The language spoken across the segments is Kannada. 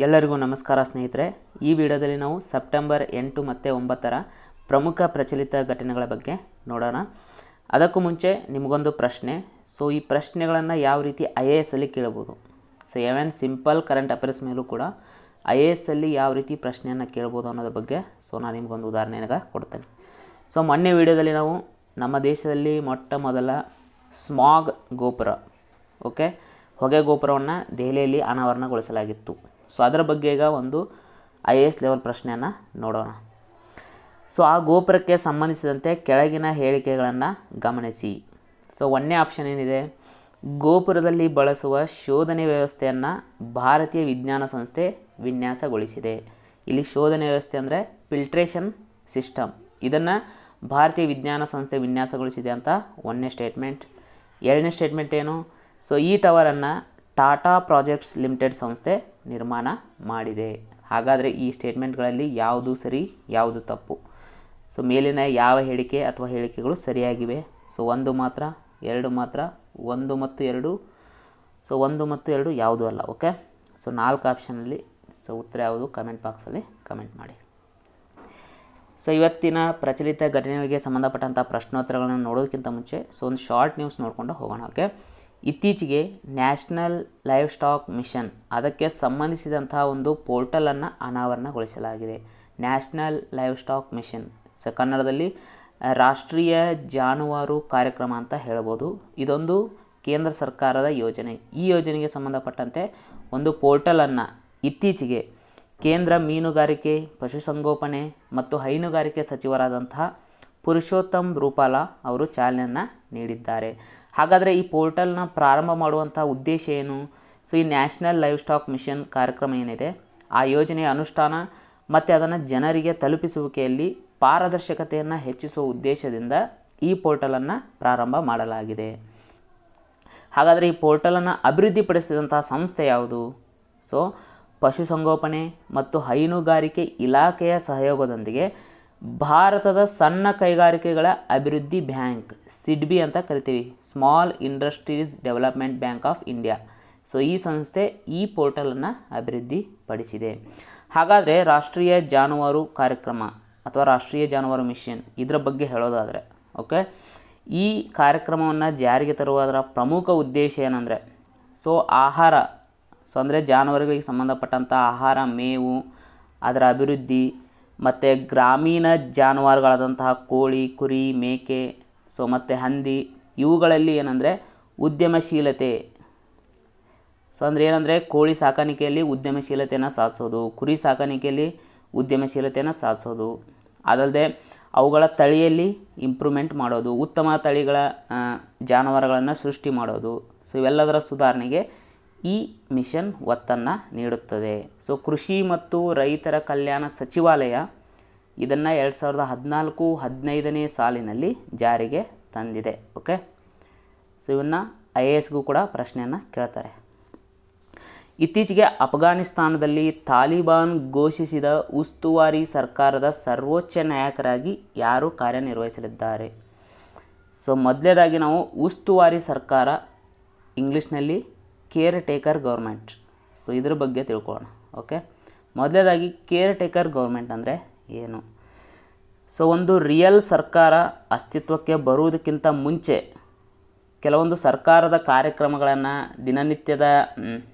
ಎಲ್ಲರಿಗೂ ನಮಸ್ಕಾರ ಸ್ನೇಹಿತರೆ. ಈ ವಿಡಿಯೋದಲ್ಲಿ ನಾವು ಸೆಪ್ಟೆಂಬರ್ 8 ಮತ್ತು 9 ಪ್ರಮುಖ ಪ್ರಚಲಿತ ಘಟನೆಗಳ ಬಗ್ಗೆ ನೋಡೋಣ. ಅದಕ್ಕೂ ಮುಂಚೆ ನಿಮಗೊಂದು ಪ್ರಶ್ನೆ. ಸೊ ಈ ಪ್ರಶ್ನೆಗಳನ್ನು ಯಾವ ರೀತಿ IAS ಅಲ್ಲಿ ಕೇಳಬಹುದು, so even simple current affairs ಮೇಲೂ ಕೂಡ IAS ಅಲ್ಲಿ ಯಾವ ರೀತಿ ಪ್ರಶ್ನೆಯನ್ನು ಕೇಳ್ಬೋದು ಅನ್ನೋದ್ರ ಬಗ್ಗೆ ಸೊ ನಾನು ನಿಮಗೊಂದು ಉದಾಹರಣೆಯನ್ನು ಕೊಡ್ತೇನೆ. ಸೊ ಮೊನ್ನೆ ವಿಡಿಯೋದಲ್ಲಿ ನಾವು ನಮ್ಮ ದೇಶದಲ್ಲಿ ಮೊಟ್ಟ ಮೊದಲ ಸ್ಮಾಗ್ ಗೋಪುರ, ಹೊಗೆ ಗೋಪುರವನ್ನು ದೆಹಲಿಯಲ್ಲಿ ಅನಾವರಣಗೊಳಿಸಲಾಗಿತ್ತು. ಸೊ ಅದರ ಬಗ್ಗೆ ಈಗ ಒಂದು IAS ಲೆವೆಲ್ ಪ್ರಶ್ನೆಯನ್ನು ನೋಡೋಣ. ಸೊ ಆ ಗೋಪುರಕ್ಕೆ ಸಂಬಂಧಿಸಿದಂತೆ ಕೆಳಗಿನ ಹೇಳಿಕೆಗಳನ್ನು ಗಮನಿಸಿ. ಸೊ ಒಂದನೇ ಆಪ್ಷನ್ ಏನಿದೆ, ಗೋಪುರದಲ್ಲಿ ಬಳಸುವ ಶೋಧನೆ ವ್ಯವಸ್ಥೆಯನ್ನು ಭಾರತೀಯ ವಿಜ್ಞಾನ ಸಂಸ್ಥೆ ವಿನ್ಯಾಸಗೊಳಿಸಿದೆ. ಇಲ್ಲಿ ಶೋಧನೆ ವ್ಯವಸ್ಥೆ ಅಂದರೆ ಫಿಲ್ಟ್ರೇಷನ್ ಸಿಸ್ಟಮ್, ಇದನ್ನು ಭಾರತೀಯ ವಿಜ್ಞಾನ ಸಂಸ್ಥೆ ವಿನ್ಯಾಸಗೊಳಿಸಿದೆ ಅಂತ ಒಂದನೇ ಸ್ಟೇಟ್ಮೆಂಟ್. ಎರಡನೇ ಸ್ಟೇಟ್ಮೆಂಟ್ ಏನು, ಸೊ ಈ ಟವರನ್ನು ಟಾಟಾ ಪ್ರಾಜೆಕ್ಟ್ಸ್ ಲಿಮಿಟೆಡ್ ಸಂಸ್ಥೆ ನಿರ್ಮಾಣ ಮಾಡಿದೆ. ಹಾಗಾದರೆ ಈ ಸ್ಟೇಟ್ಮೆಂಟ್ಗಳಲ್ಲಿ ಯಾವುದು ಸರಿ ಯಾವುದು ತಪ್ಪು? ಸೊ ಮೇಲಿನ ಯಾವ ಹೇಳಿಕೆ ಅಥವಾ ಹೇಳಿಕೆಗಳು ಸರಿಯಾಗಿವೆ? ಸೊ ಒಂದು ಮಾತ್ರ, ಎರಡು ಮಾತ್ರ, ಒಂದು ಮತ್ತು ಎರಡು, ಸೊ ಒಂದು ಮತ್ತು ಎರಡು ಯಾವುದೂ ಅಲ್ಲ. ಸೊ 4 ಆಪ್ಷನಲ್ಲಿ ಸೊ ಉತ್ತರ ಯಾವುದು? ಕಮೆಂಟ್ ಬಾಕ್ಸಲ್ಲಿ ಕಮೆಂಟ್ ಮಾಡಿ. ಸೊ ಇವತ್ತಿನ ಪ್ರಚಲಿತ ಘಟನೆಗಳಿಗೆ ಸಂಬಂಧಪಟ್ಟಂಥ ಪ್ರಶ್ನೋತ್ತರಗಳನ್ನು ನೋಡೋದಕ್ಕಿಂತ ಮುಂಚೆ ಸೊ ಒಂದು ಶಾರ್ಟ್ ನ್ಯೂಸ್ ನೋಡಿಕೊಂಡು ಹೋಗೋಣ. ಇತ್ತೀಚೆಗೆ ನ್ಯಾಷನಲ್ ಲೈವ್ ಸ್ಟಾಕ್ ಮಿಷನ್ ಅದಕ್ಕೆ ಸಂಬಂಧಿಸಿದಂತಹ ಒಂದು ಪೋರ್ಟಲನ್ನು ಅನಾವರಣಗೊಳಿಸಲಾಗಿದೆ. National livestock mission, so ಕನ್ನಡದಲ್ಲಿ ರಾಷ್ಟ್ರೀಯ ಜಾನುವಾರು ಕಾರ್ಯಕ್ರಮ ಅಂತ ಹೇಳ್ಬೋದು. ಇದೊಂದು ಕೇಂದ್ರ ಸರ್ಕಾರದ ಯೋಜನೆ. ಈ ಯೋಜನೆಗೆ ಸಂಬಂಧಪಟ್ಟಂತೆ ಒಂದು ಪೋರ್ಟಲನ್ನು ಇತ್ತೀಚೆಗೆ ಕೇಂದ್ರ ಮೀನುಗಾರಿಕೆ, ಪಶುಸಂಗೋಪನೆ ಮತ್ತು ಹೈನುಗಾರಿಕೆ ಸಚಿವರಾದಂತಹ ಪುರುಷೋತ್ತಮ್ ರೂಪಾಲ ಅವರು ಚಾಲನೆಯನ್ನು ನೀಡಿದ್ದಾರೆ. ಹಾಗಾದರೆ ಈ ಪೋರ್ಟಲ್ನ ಪ್ರಾರಂಭ ಮಾಡುವಂಥ ಉದ್ದೇಶ ಏನು? ಸೊ ಈ ನ್ಯಾಷನಲ್ ಲೈವ್ ಸ್ಟಾಕ್ ಮಿಷನ್ ಕಾರ್ಯಕ್ರಮ ಏನಿದೆ, ಆ ಯೋಜನೆಯ ಅನುಷ್ಠಾನ ಮತ್ತು ಅದನ್ನು ಜನರಿಗೆ ತಲುಪಿಸುವಿಕೆಯಲ್ಲಿ ಪಾರದರ್ಶಕತೆಯನ್ನು ಹೆಚ್ಚಿಸುವ ಉದ್ದೇಶದಿಂದ ಈ ಪೋರ್ಟಲನ್ನು ಪ್ರಾರಂಭ ಮಾಡಲಾಗಿದೆ. ಹಾಗಾದರೆ ಈ ಪೋರ್ಟಲನ್ನು ಅಭಿವೃದ್ಧಿಪಡಿಸಿದಂಥ ಸಂಸ್ಥೆ ಯಾವುದು? ಸೊ ಪಶುಸಂಗೋಪನೆ ಮತ್ತು ಹೈನುಗಾರಿಕೆ ಇಲಾಖೆಯ ಸಹಯೋಗದೊಂದಿಗೆ ಭಾರತದ ಸಣ್ಣ ಕೈಗಾರಿಕೆಗಳ ಅಭಿವೃದ್ಧಿ ಬ್ಯಾಂಕ್, ಸಿಡ್ಬಿ ಅಂತ ಕರಿತೀವಿ, small industries development bank of India. So ಈ ಸಂಸ್ಥೆ ಈ ಪೋರ್ಟಲನ್ನು ಅಭಿವೃದ್ಧಿಪಡಿಸಿದೆ. ಹಾಗಾದರೆ ರಾಷ್ಟ್ರೀಯ ಜಾನುವಾರು ಕಾರ್ಯಕ್ರಮ ಅಥವಾ ರಾಷ್ಟ್ರೀಯ ಜಾನುವಾರು ಮಿಷನ್ ಇದರ ಬಗ್ಗೆ ಹೇಳೋದಾದರೆ ಈ ಕಾರ್ಯಕ್ರಮವನ್ನು ಜಾರಿಗೆ ತರುವುದರ ಪ್ರಮುಖ ಉದ್ದೇಶ ಏನಂದರೆ ಸೊ ಆಹಾರ, ಸೊ ಅಂದರೆ ಜಾನುವಾರುಗಳಿಗೆ ಸಂಬಂಧಪಟ್ಟಂಥ ಆಹಾರ, ಮೇವು, ಅದರ ಅಭಿವೃದ್ಧಿ ಮತ್ತು ಗ್ರಾಮೀಣ ಜಾನುವಾರುಗಳಾದಂತಹ ಕೋಳಿ, ಕುರಿ, ಮೇಕೆ, ಸೊ ಮತ್ತು ಹಂದಿ ಇವುಗಳಲ್ಲಿ ಏನಂದರೆ ಉದ್ಯಮಶೀಲತೆ, ಸೊ ಅಂದರೆ ಏನಂದರೆ ಕೋಳಿ ಸಾಕಾಣಿಕೆಯಲ್ಲಿ ಉದ್ಯಮಶೀಲತೆಯನ್ನು ಸಾಧಿಸೋದು, ಕುರಿ ಸಾಕಾಣಿಕೆಯಲ್ಲಿ ಉದ್ಯಮಶೀಲತೆಯನ್ನು ಸಾಧಿಸೋದು, ಅದಲ್ಲದೆ ಅವುಗಳ ತಳಿಯಲ್ಲಿ ಇಂಪ್ರೂವ್ಮೆಂಟ್ ಮಾಡೋದು, ಉತ್ತಮ ತಳಿಗಳ ಜಾನುವಾರುಗಳನ್ನು ಸೃಷ್ಟಿ ಮಾಡೋದು. ಸೊ ಇವೆಲ್ಲದರ ಸುಧಾರಣೆಗೆ ಈ ಮಿಷನ್ ಒತ್ತನ್ನು ನೀಡುತ್ತದೆ. ಸೊ ಕೃಷಿ ಮತ್ತು ರೈತರ ಕಲ್ಯಾಣ ಸಚಿವಾಲಯ ಇದನ್ನು 2014-15ನೇ ಸಾಲಿನಲ್ಲಿ ಜಾರಿಗೆ ತಂದಿದೆ. ಸೊ ಇವನ್ನು IASಗೂ ಕೂಡ ಪ್ರಶ್ನೆಯನ್ನು ಕೇಳ್ತಾರೆ. ಇತ್ತೀಚೆಗೆ ಅಫ್ಘಾನಿಸ್ತಾನದಲ್ಲಿ ತಾಲಿಬಾನ್ ಘೋಷಿಸಿದ ಉಸ್ತುವಾರಿ ಸರ್ಕಾರದ ಸರ್ವೋಚ್ಚ ನಾಯಕರಾಗಿ ಯಾರು ಕಾರ್ಯನಿರ್ವಹಿಸಲಿದ್ದಾರೆ? ಸೊ ಮೊದಲನೇದಾಗಿ ನಾವು ಉಸ್ತುವಾರಿ ಸರ್ಕಾರ, ಇಂಗ್ಲೀಷ್ನಲ್ಲಿ ಕೇರ್ ಟೇಕರ್ ಗೌರ್ಮೆಂಟ್, ಸೊ ಇದ್ರ ಬಗ್ಗೆ ತಿಳ್ಕೊಳ್ಳೋಣ. ಮೊದಲನೇದಾಗಿ ಕೇರ್ ಟೇಕರ್ ಗೌರ್ಮೆಂಟ್ ಅಂದರೆ ಏನು? ಸೊ ಒಂದು ರಿಯಲ್ ಸರ್ಕಾರ ಅಸ್ತಿತ್ವಕ್ಕೆ ಬರುವುದಕ್ಕಿಂತ ಮುಂಚೆ ಕೆಲವೊಂದು ಸರ್ಕಾರದ ಕಾರ್ಯಕ್ರಮಗಳನ್ನು, ದಿನನಿತ್ಯದ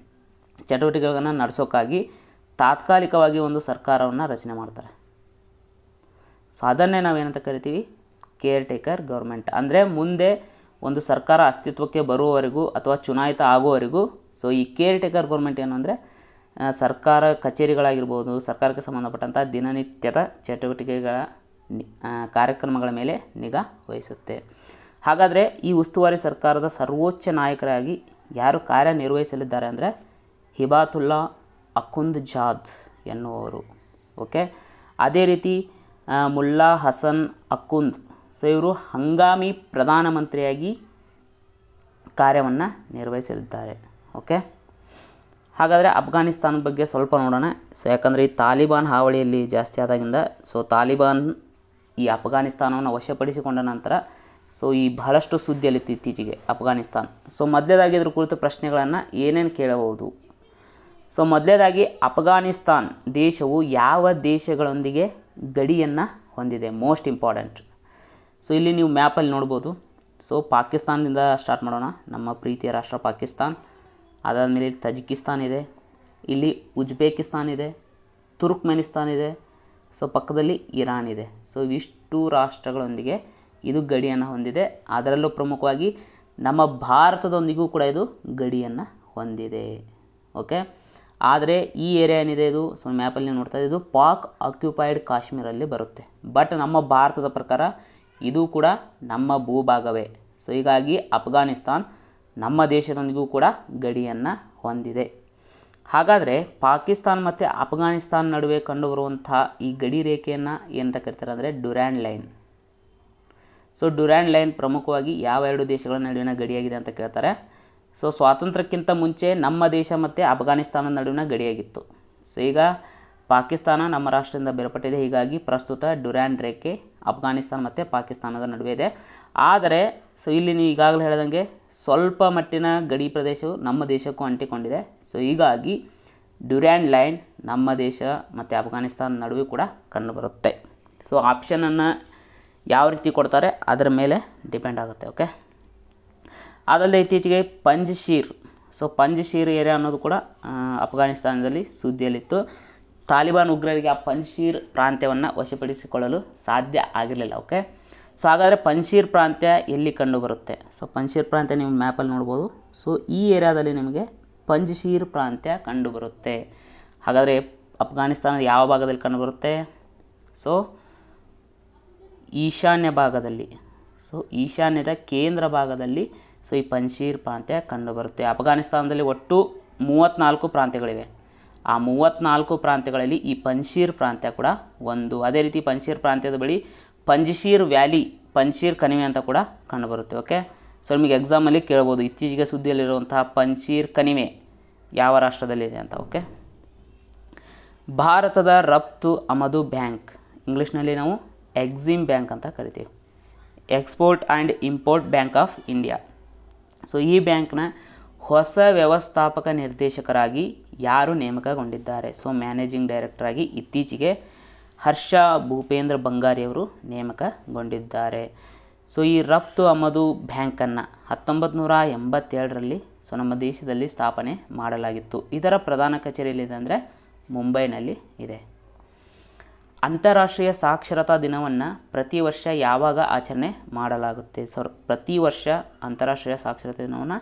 ಚಟುವಟಿಕೆಗಳನ್ನು ನಡೆಸೋಕ್ಕಾಗಿ ತಾತ್ಕಾಲಿಕವಾಗಿ ಒಂದು ಸರ್ಕಾರವನ್ನು ರಚನೆ ಮಾಡ್ತಾರೆ. ಸೊ ಅದನ್ನೇ ನಾವೇನಂತ ಕರಿತೀವಿ? Care taker government. ಅಂದರೆ ಮುಂದೆ ಒಂದು ಸರ್ಕಾರ ಅಸ್ತಿತ್ವಕ್ಕೆ ಬರುವವರೆಗೂ ಅಥವಾ ಚುನಾಯಿತ ಆಗುವವರೆಗೂ ಸೊ ಈ ಕೇರ್ ಟೇಕರ್ ಗೌರ್ಮೆಂಟ್ ಏನು ಅಂದರೆ ಸರ್ಕಾರ ಕಚೇರಿಗಳಾಗಿರ್ಬೋದು, ಸರ್ಕಾರಕ್ಕೆ ಸಂಬಂಧಪಟ್ಟಂಥ ದಿನನಿತ್ಯದ ಚಟುವಟಿಕೆಗಳ ಕಾರ್ಯಕ್ರಮಗಳ ಮೇಲೆ ನಿಗಾ ವಹಿಸುತ್ತೆ. ಹಾಗಾದರೆ ಈ ಉಸ್ತುವಾರಿ ಸರ್ಕಾರದ ಸರ್ವೋಚ್ಚ ನಾಯಕರಾಗಿ ಯಾರು ಕಾರ್ಯನಿರ್ವಹಿಸಲಿದ್ದಾರೆ ಅಂದರೆ ಹಿಬಾತುಲ್ಲಾ ಅಖುಂದ್ ಜಾದ್ ಎನ್ನುವರು. ಅದೇ ರೀತಿ ಮುಲ್ಲಾ ಹಸನ್ ಅಖುಂದ್, ಸೊ ಇವರು ಹಂಗಾಮಿ ಪ್ರಧಾನಮಂತ್ರಿಯಾಗಿ ಕಾರ್ಯವನ್ನು ನಿರ್ವಹಿಸಲಿದ್ದಾರೆ. ಹಾಗಾದರೆ ಅಫ್ಘಾನಿಸ್ತಾನದ ಬಗ್ಗೆ ಸ್ವಲ್ಪ ನೋಡೋಣ. ಸೊ ಯಾಕಂದರೆ ಈ ತಾಲಿಬಾನ್ ಹಾವಳಿಯಲ್ಲಿ ಜಾಸ್ತಿ ಆದಾಗಿಂದ ಸೊ ತಾಲಿಬಾನ್ ಈ ಅಫ್ಘಾನಿಸ್ತಾನವನ್ನು ವಶಪಡಿಸಿಕೊಂಡ ನಂತರ ಸೊ ಈ ಬಹಳಷ್ಟು ಸುದ್ದಿಯಲ್ಲಿತ್ತು ಇತ್ತೀಚೆಗೆ ಅಫ್ಘಾನಿಸ್ತಾನ. ಸೊ ಮೊದಲೇದಾಗಿ ಇದ್ರ ಕುರಿತು ಪ್ರಶ್ನೆಗಳನ್ನು ಏನೇನು ಕೇಳಬಹುದು? ಸೊ ಮೊದಲನೇದಾಗಿ ಅಫ್ಘಾನಿಸ್ತಾನ್ ದೇಶವು ಯಾವ ದೇಶಗಳೊಂದಿಗೆ ಗಡಿಯನ್ನು ಹೊಂದಿದೆ, ಮೋಸ್ಟ್ ಇಂಪಾರ್ಟೆಂಟ್. ಸೊ ಇಲ್ಲಿ ನೀವು ಮ್ಯಾಪಲ್ಲಿ ನೋಡ್ಬೋದು. ಸೊ ಪಾಕಿಸ್ತಾನದಿಂದ ಸ್ಟಾರ್ಟ್ ಮಾಡೋಣ. ನಮ್ಮ ಪ್ರೀತಿಯ ರಾಷ್ಟ್ರ ಪಾಕಿಸ್ತಾನ್. ಅದಾದಮೇಲೆ ಇಲ್ಲಿ ತಜಿಕಿಸ್ತಾನ್ ಇದೆ, ಇಲ್ಲಿ ಉಜ್ಬೇಕಿಸ್ತಾನ್ ಇದೆ, ತುರ್ಕ್ಮೆನಿಸ್ತಾನ್ ಇದೆ, ಸೊ ಪಕ್ಕದಲ್ಲಿ ಇರಾನ್ ಇದೆ. ಸೊ ಇವಿಷ್ಟು ರಾಷ್ಟ್ರಗಳೊಂದಿಗೆ ಇದು ಗಡಿಯನ್ನು ಹೊಂದಿದೆ. ಅದರಲ್ಲೂ ಪ್ರಮುಖವಾಗಿ ನಮ್ಮ ಭಾರತದೊಂದಿಗೂ ಕೂಡ ಇದು ಗಡಿಯನ್ನು ಹೊಂದಿದೆ. ಓಕೆ, ಆದರೆ ಈ ಏರಿಯಾ ಏನಿದೆ ಇದು ಸೊ ಮ್ಯಾಪಲ್ಲಿ ನೀವು ನೋಡ್ತಾ ಇದು ಪಾಕ್ ಆಕ್ಯುಪೈಡ್ ಕಾಶ್ಮೀರಲ್ಲಿ ಬರುತ್ತೆ. ಬಟ್ ನಮ್ಮ ಭಾರತದ ಪ್ರಕಾರ ಇದು ಕೂಡ ನಮ್ಮ ಭೂಭಾಗವೇ. ಸೊ ಹೀಗಾಗಿ ಅಫ್ಘಾನಿಸ್ತಾನ್ ನಮ್ಮ ದೇಶದೊಂದಿಗೂ ಕೂಡ ಗಡಿಯನ್ನು ಹೊಂದಿದೆ. ಹಾಗಾದರೆ ಪಾಕಿಸ್ತಾನ್ ಮತ್ತು ಅಫ್ಘಾನಿಸ್ತಾನ್ ನಡುವೆ ಕಂಡುಬರುವಂಥ ಈ ಗಡಿ ರೇಖೆಯನ್ನು ಏನಂತ ಕರಿತಾರೆ ಅಂದರೆ Durand line. So Durand line ಪ್ರಮುಖವಾಗಿ ಯಾವ ಎರಡು ದೇಶಗಳ ನಡುವಿನ ಗಡಿಯಾಗಿದೆ ಅಂತ ಕೇಳ್ತಾರೆ. ಸೊ ಸ್ವಾತಂತ್ರ್ಯಕ್ಕಿಂತ ಮುಂಚೆ ನಮ್ಮ ದೇಶ ಮತ್ತು ಅಫ್ಘಾನಿಸ್ತಾನದ ನಡುವಿನ ಗಡಿಯಾಗಿತ್ತು. ಸೊ ಈಗ ಪಾಕಿಸ್ತಾನ ನಮ್ಮ ರಾಷ್ಟ್ರದಿಂದ ಬೇರ್ಪಟ್ಟಿದೆ. ಹೀಗಾಗಿ ಪ್ರಸ್ತುತ ಡ್ಯುರಾಂಡ್ ರೇಖೆ ಅಫ್ಘಾನಿಸ್ತಾನ ಮತ್ತು ಪಾಕಿಸ್ತಾನದ ನಡುವೆ ಇದೆ. ಆದರೆ ಸೊ ಇಲ್ಲಿ ನೀವು ಈಗಾಗಲೇ ಹೇಳಿದಂಗೆ ಸ್ವಲ್ಪ ಮಟ್ಟಿನ ಗಡಿ ಪ್ರದೇಶವು ನಮ್ಮ ದೇಶಕ್ಕೂ ಅಂಟಿಕೊಂಡಿದೆ. ಸೊ ಹೀಗಾಗಿ ಡ್ಯುರಾಂಡ್ ಲೈನ್ ನಮ್ಮ ದೇಶ ಮತ್ತು ಅಫ್ಘಾನಿಸ್ತಾನ ನಡುವೆ ಕೂಡ ಕಂಡುಬರುತ್ತೆ. ಸೊ ಆಪ್ಷನನ್ನು ಯಾವ ರೀತಿ ಕೊಡ್ತಾರೆ ಅದರ ಮೇಲೆ ಡಿಪೆಂಡ್ ಆಗುತ್ತೆ. ಓಕೆ, ಅದಲ್ಲದೆ ಇತ್ತೀಚೆಗೆ ಪಂಜ್ಶೀರ್, ಸೊ ಪಂಜ್ಶೀರ್ ಏರಿಯಾ ಅನ್ನೋದು ಕೂಡ ಅಫ್ಘಾನಿಸ್ತಾನದಲ್ಲಿ ಸುದ್ದಿಯಲ್ಲಿತ್ತು. ತಾಲಿಬಾನ್ ಉಗ್ರರಿಗೆ ಆ ಪಂಜ್ಶೀರ್ ಪ್ರಾಂತ್ಯವನ್ನು ವಶಪಡಿಸಿಕೊಳ್ಳಲು ಸಾಧ್ಯ ಆಗಿರಲಿಲ್ಲ. ಓಕೆ, ಸೊ ಹಾಗಾದರೆ ಪಂಜ್ಶೀರ್ ಪ್ರಾಂತ್ಯ ಎಲ್ಲಿ ಕಂಡುಬರುತ್ತೆ? ಸೊ ಪಂಜ್ಶೀರ್ ಪ್ರಾಂತ್ಯ ನೀವು ಮ್ಯಾಪಲ್ಲಿ ನೋಡ್ಬೋದು. ಸೊ ಈ ಏರಿಯಾದಲ್ಲಿ ನಿಮಗೆ ಪಂಜ್ಶೀರ್ ಪ್ರಾಂತ್ಯ ಕಂಡುಬರುತ್ತೆ. ಹಾಗಾದರೆ ಅಫ್ಘಾನಿಸ್ತಾನದ ಯಾವ ಭಾಗದಲ್ಲಿ ಕಂಡುಬರುತ್ತೆ? ಸೊ ಈಶಾನ್ಯ ಭಾಗದಲ್ಲಿ. ಸೊ ಈಶಾನ್ಯದ ಕೇಂದ್ರ ಭಾಗದಲ್ಲಿ ಸೊ ಈ ಪಂಜ್ಶೀರ್ ಪ್ರಾಂತ್ಯ ಕಂಡುಬರುತ್ತೆ. ಅಫ್ಘಾನಿಸ್ತಾನದಲ್ಲಿ ಒಟ್ಟು 34 ಪ್ರಾಂತ್ಯಗಳಿವೆ. ಆ 34 ಪ್ರಾಂತ್ಯಗಳಲ್ಲಿ ಈ ಪಂಜ್ಶೀರ್ ಪ್ರಾಂತ್ಯ ಕೂಡ ಒಂದು. ಅದೇ ರೀತಿ ಪಂಜ್ಶೀರ್ ಪ್ರಾಂತ್ಯದ ಬಳಿ ಪಂಜ್ಶೀರ್ ವ್ಯಾಲಿ, ಪಂಜ್ಶೀರ್ ಕಣಿವೆ ಅಂತ ಕೂಡ ಕಂಡುಬರುತ್ತೆ. ಓಕೆ, ಸೊ ನಿಮಗೆ ಎಕ್ಸಾಮಲ್ಲಿ ಕೇಳ್ಬೋದು ಇತ್ತೀಚೆಗೆ ಸುದ್ದಿಯಲ್ಲಿರುವಂತಹ ಪಂಜ್ಶೀರ್ ಕಣಿವೆ ಯಾವ ರಾಷ್ಟ್ರದಲ್ಲಿದೆ ಅಂತ. ಓಕೆ, ಭಾರತದ ರಫ್ತು ಆಮದು ಬ್ಯಾಂಕ್, ಇಂಗ್ಲೀಷ್ನಲ್ಲಿ ನಾವು ಎಕ್ಸಿಮ್ ಬ್ಯಾಂಕ್ ಅಂತ ಕರಿತೀವಿ, export and import bank of India. So ಈ ಬ್ಯಾಂಕ್ನ ಹೊಸ ವ್ಯವಸ್ಥಾಪಕ ನಿರ್ದೇಶಕರಾಗಿ ಯಾರು ನೇಮಕಗೊಂಡಿದ್ದಾರೆ? ಸೊ ಮ್ಯಾನೇಜಿಂಗ್ ಡೈರೆಕ್ಟರ್ ಆಗಿ ಇತ್ತೀಚೆಗೆ ಹರ್ಷ ಭೂಪೇಂದ್ರ ಬಂಗಾರಿಯವರು ನೇಮಕಗೊಂಡಿದ್ದಾರೆ. ಸೊ ಈ ರಫ್ತು ಆಮದು ಬ್ಯಾಂಕನ್ನು 1987ರಲ್ಲಿ ಸೊ ನಮ್ಮ ದೇಶದಲ್ಲಿ ಸ್ಥಾಪನೆ ಮಾಡಲಾಗಿತ್ತು. ಇದರ ಪ್ರಧಾನ ಕಚೇರಿ ಎಲ್ಲಿದೆ ಅಂದರೆ ಮುಂಬೈನಲ್ಲಿ ಇದೆ. ಅಂತಾರಾಷ್ಟ್ರೀಯ ಸಾಕ್ಷರತಾ ದಿನವನ್ನು ಪ್ರತಿ ವರ್ಷ ಯಾವಾಗ ಆಚರಣೆ ಮಾಡಲಾಗುತ್ತೆ? ಸೊ ಪ್ರತಿ ವರ್ಷ ಅಂತಾರಾಷ್ಟ್ರೀಯ ಸಾಕ್ಷರತಾ ದಿನವನ್ನು